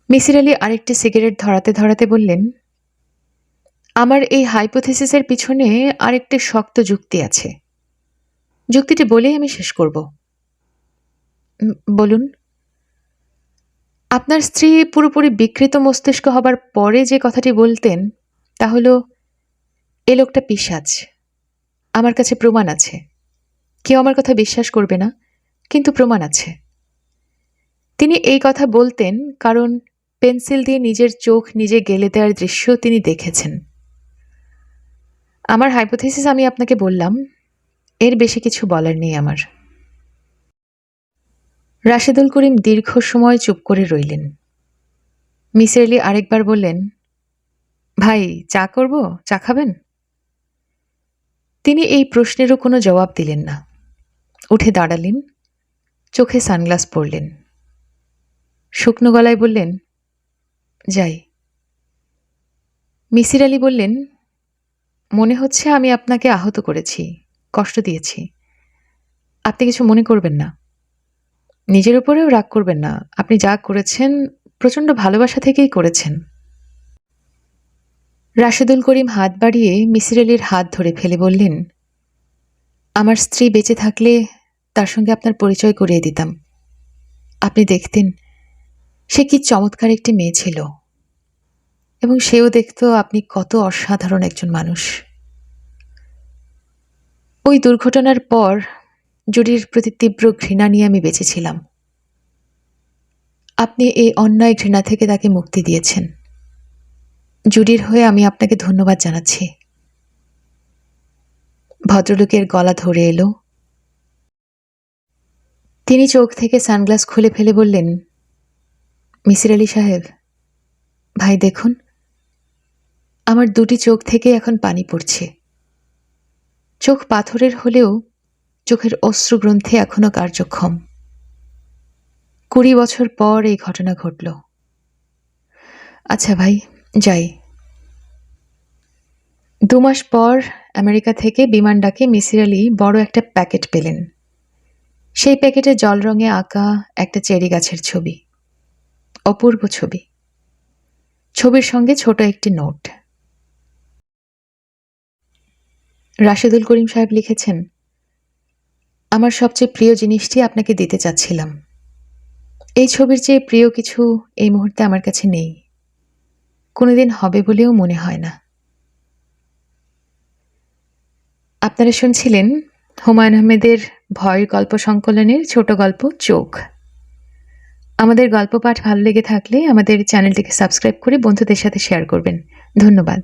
মিসির আলি আরেকটি সিগারেট ধরাতে ধরাতে বললেন, আমার এই হাইপোথিসিসের পিছনে আরেকটি শক্ত যুক্তি আছে। যুক্তিটি বলেই আমি শেষ করব। বলুন। আপনার স্ত্রী পুরোপুরি বিকৃত মস্তিষ্ক হবার পরে যে কথাটি বলতেন তা হলো, এ লোকটা পিশাচ। আমার কাছে প্রমাণ আছে। কেউ আমার কথা বিশ্বাস করবে না, কিন্তু প্রমাণ আছে। তিনি এই কথা বলতেন কারণ পেন্সিল দিয়ে নিজের চোখ নিজে গেলে দেওয়ার দৃশ্য তিনি দেখেছেন। আমার হাইপোথিসিস আমি আপনাকে বললাম, এর বেশি কিছু বলার নেই আমার। রাশেদুল করিম দীর্ঘ সময় চুপ করে রইলেন। মিসির আলি আরেকবার বললেন, ভাই, চা করব? চা খাবেন? তিনি এই প্রশ্নেরও কোনো জবাব দিলেন না। উঠে দাঁড়ালেন, চোখে সানগ্লাস পরলেন, শুকনো গলায় বললেন, যাই। মিসির আলি বললেন, মনে হচ্ছে আমি আপনাকে আহত করেছি, কষ্ট দিয়েছি। আপনি কিছু মনে করবেন না। নিজের উপরেও রাগ করবেন না। আপনি যা করেছেন প্রচণ্ড ভালোবাসা থেকেই করেছেন। রাশেদুল করিম হাত বাড়িয়ে মিসির আলির হাত ধরে ফেলে বললেন, আমার স্ত্রী বেঁচে থাকলে তার সঙ্গে আপনার পরিচয় করিয়ে দিতাম। আপনি দেখতেন সে কি চমৎকার একটি মেয়ে ছিল, এবং সেও দেখত আপনি কত অসাধারণ একজন মানুষ। ওই দুর্ঘটনার পর জুডির প্রতি তীব্র ঘৃণা নিয়ে আমি বেঁচেছিলাম। আপনি এই অন্যায় ঘৃণা থেকে তাকে মুক্তি দিয়েছেন। জুডির হয়ে আমি আপনাকে ধন্যবাদ জানাচ্ছি। ভদ্রলোকের গলা ধরে এলো। তিনি চোখ থেকে সানগ্লাস খুলে ফেলে বললেন, মিসির আলি সাহেব, ভাই দেখুন, আমার দুটি চোখ থেকে এখন পানি পড়ছে। চোখ পাথরের হলেও চোখের অশ্রুগ্রন্থি এখনো কার্যক্ষম। 20 বছর পর এই ঘটনা ঘটল। আচ্ছা ভাই, যাই। 2 মাস পর আমেরিকা থেকে বিমান ডাকে মিসির আলি বড় একটা প্যাকেট পেলেন। সেই প্যাকেটে জল রঙে আঁকা একটা চেরি গাছের ছবি। অপূর্ব ছবি। ছবির সঙ্গে ছোট একটি নোট। রাশেদুল করিম সাহেব লিখেছেন, আমার সবচেয়ে প্রিয় জিনিসটি আপনাকে দিতে চাচ্ছিলাম। এই ছবির চেয়ে প্রিয় কিছু এই মুহূর্তে আমার কাছে নেই, কোনোদিন হবে বলেও মনে হয় না। আপনারা শুনছিলেন হুমায়ুন আহমেদের ভয়ের গল্প সংকলনের ছোট গল্প চোখ। আমাদের গল্প পাঠ ভালো লেগে থাকলে আমাদের চ্যানেলটিকে সাবস্ক্রাইব করে বন্ধুদের সাথে শেয়ার করবেন। ধন্যবাদ।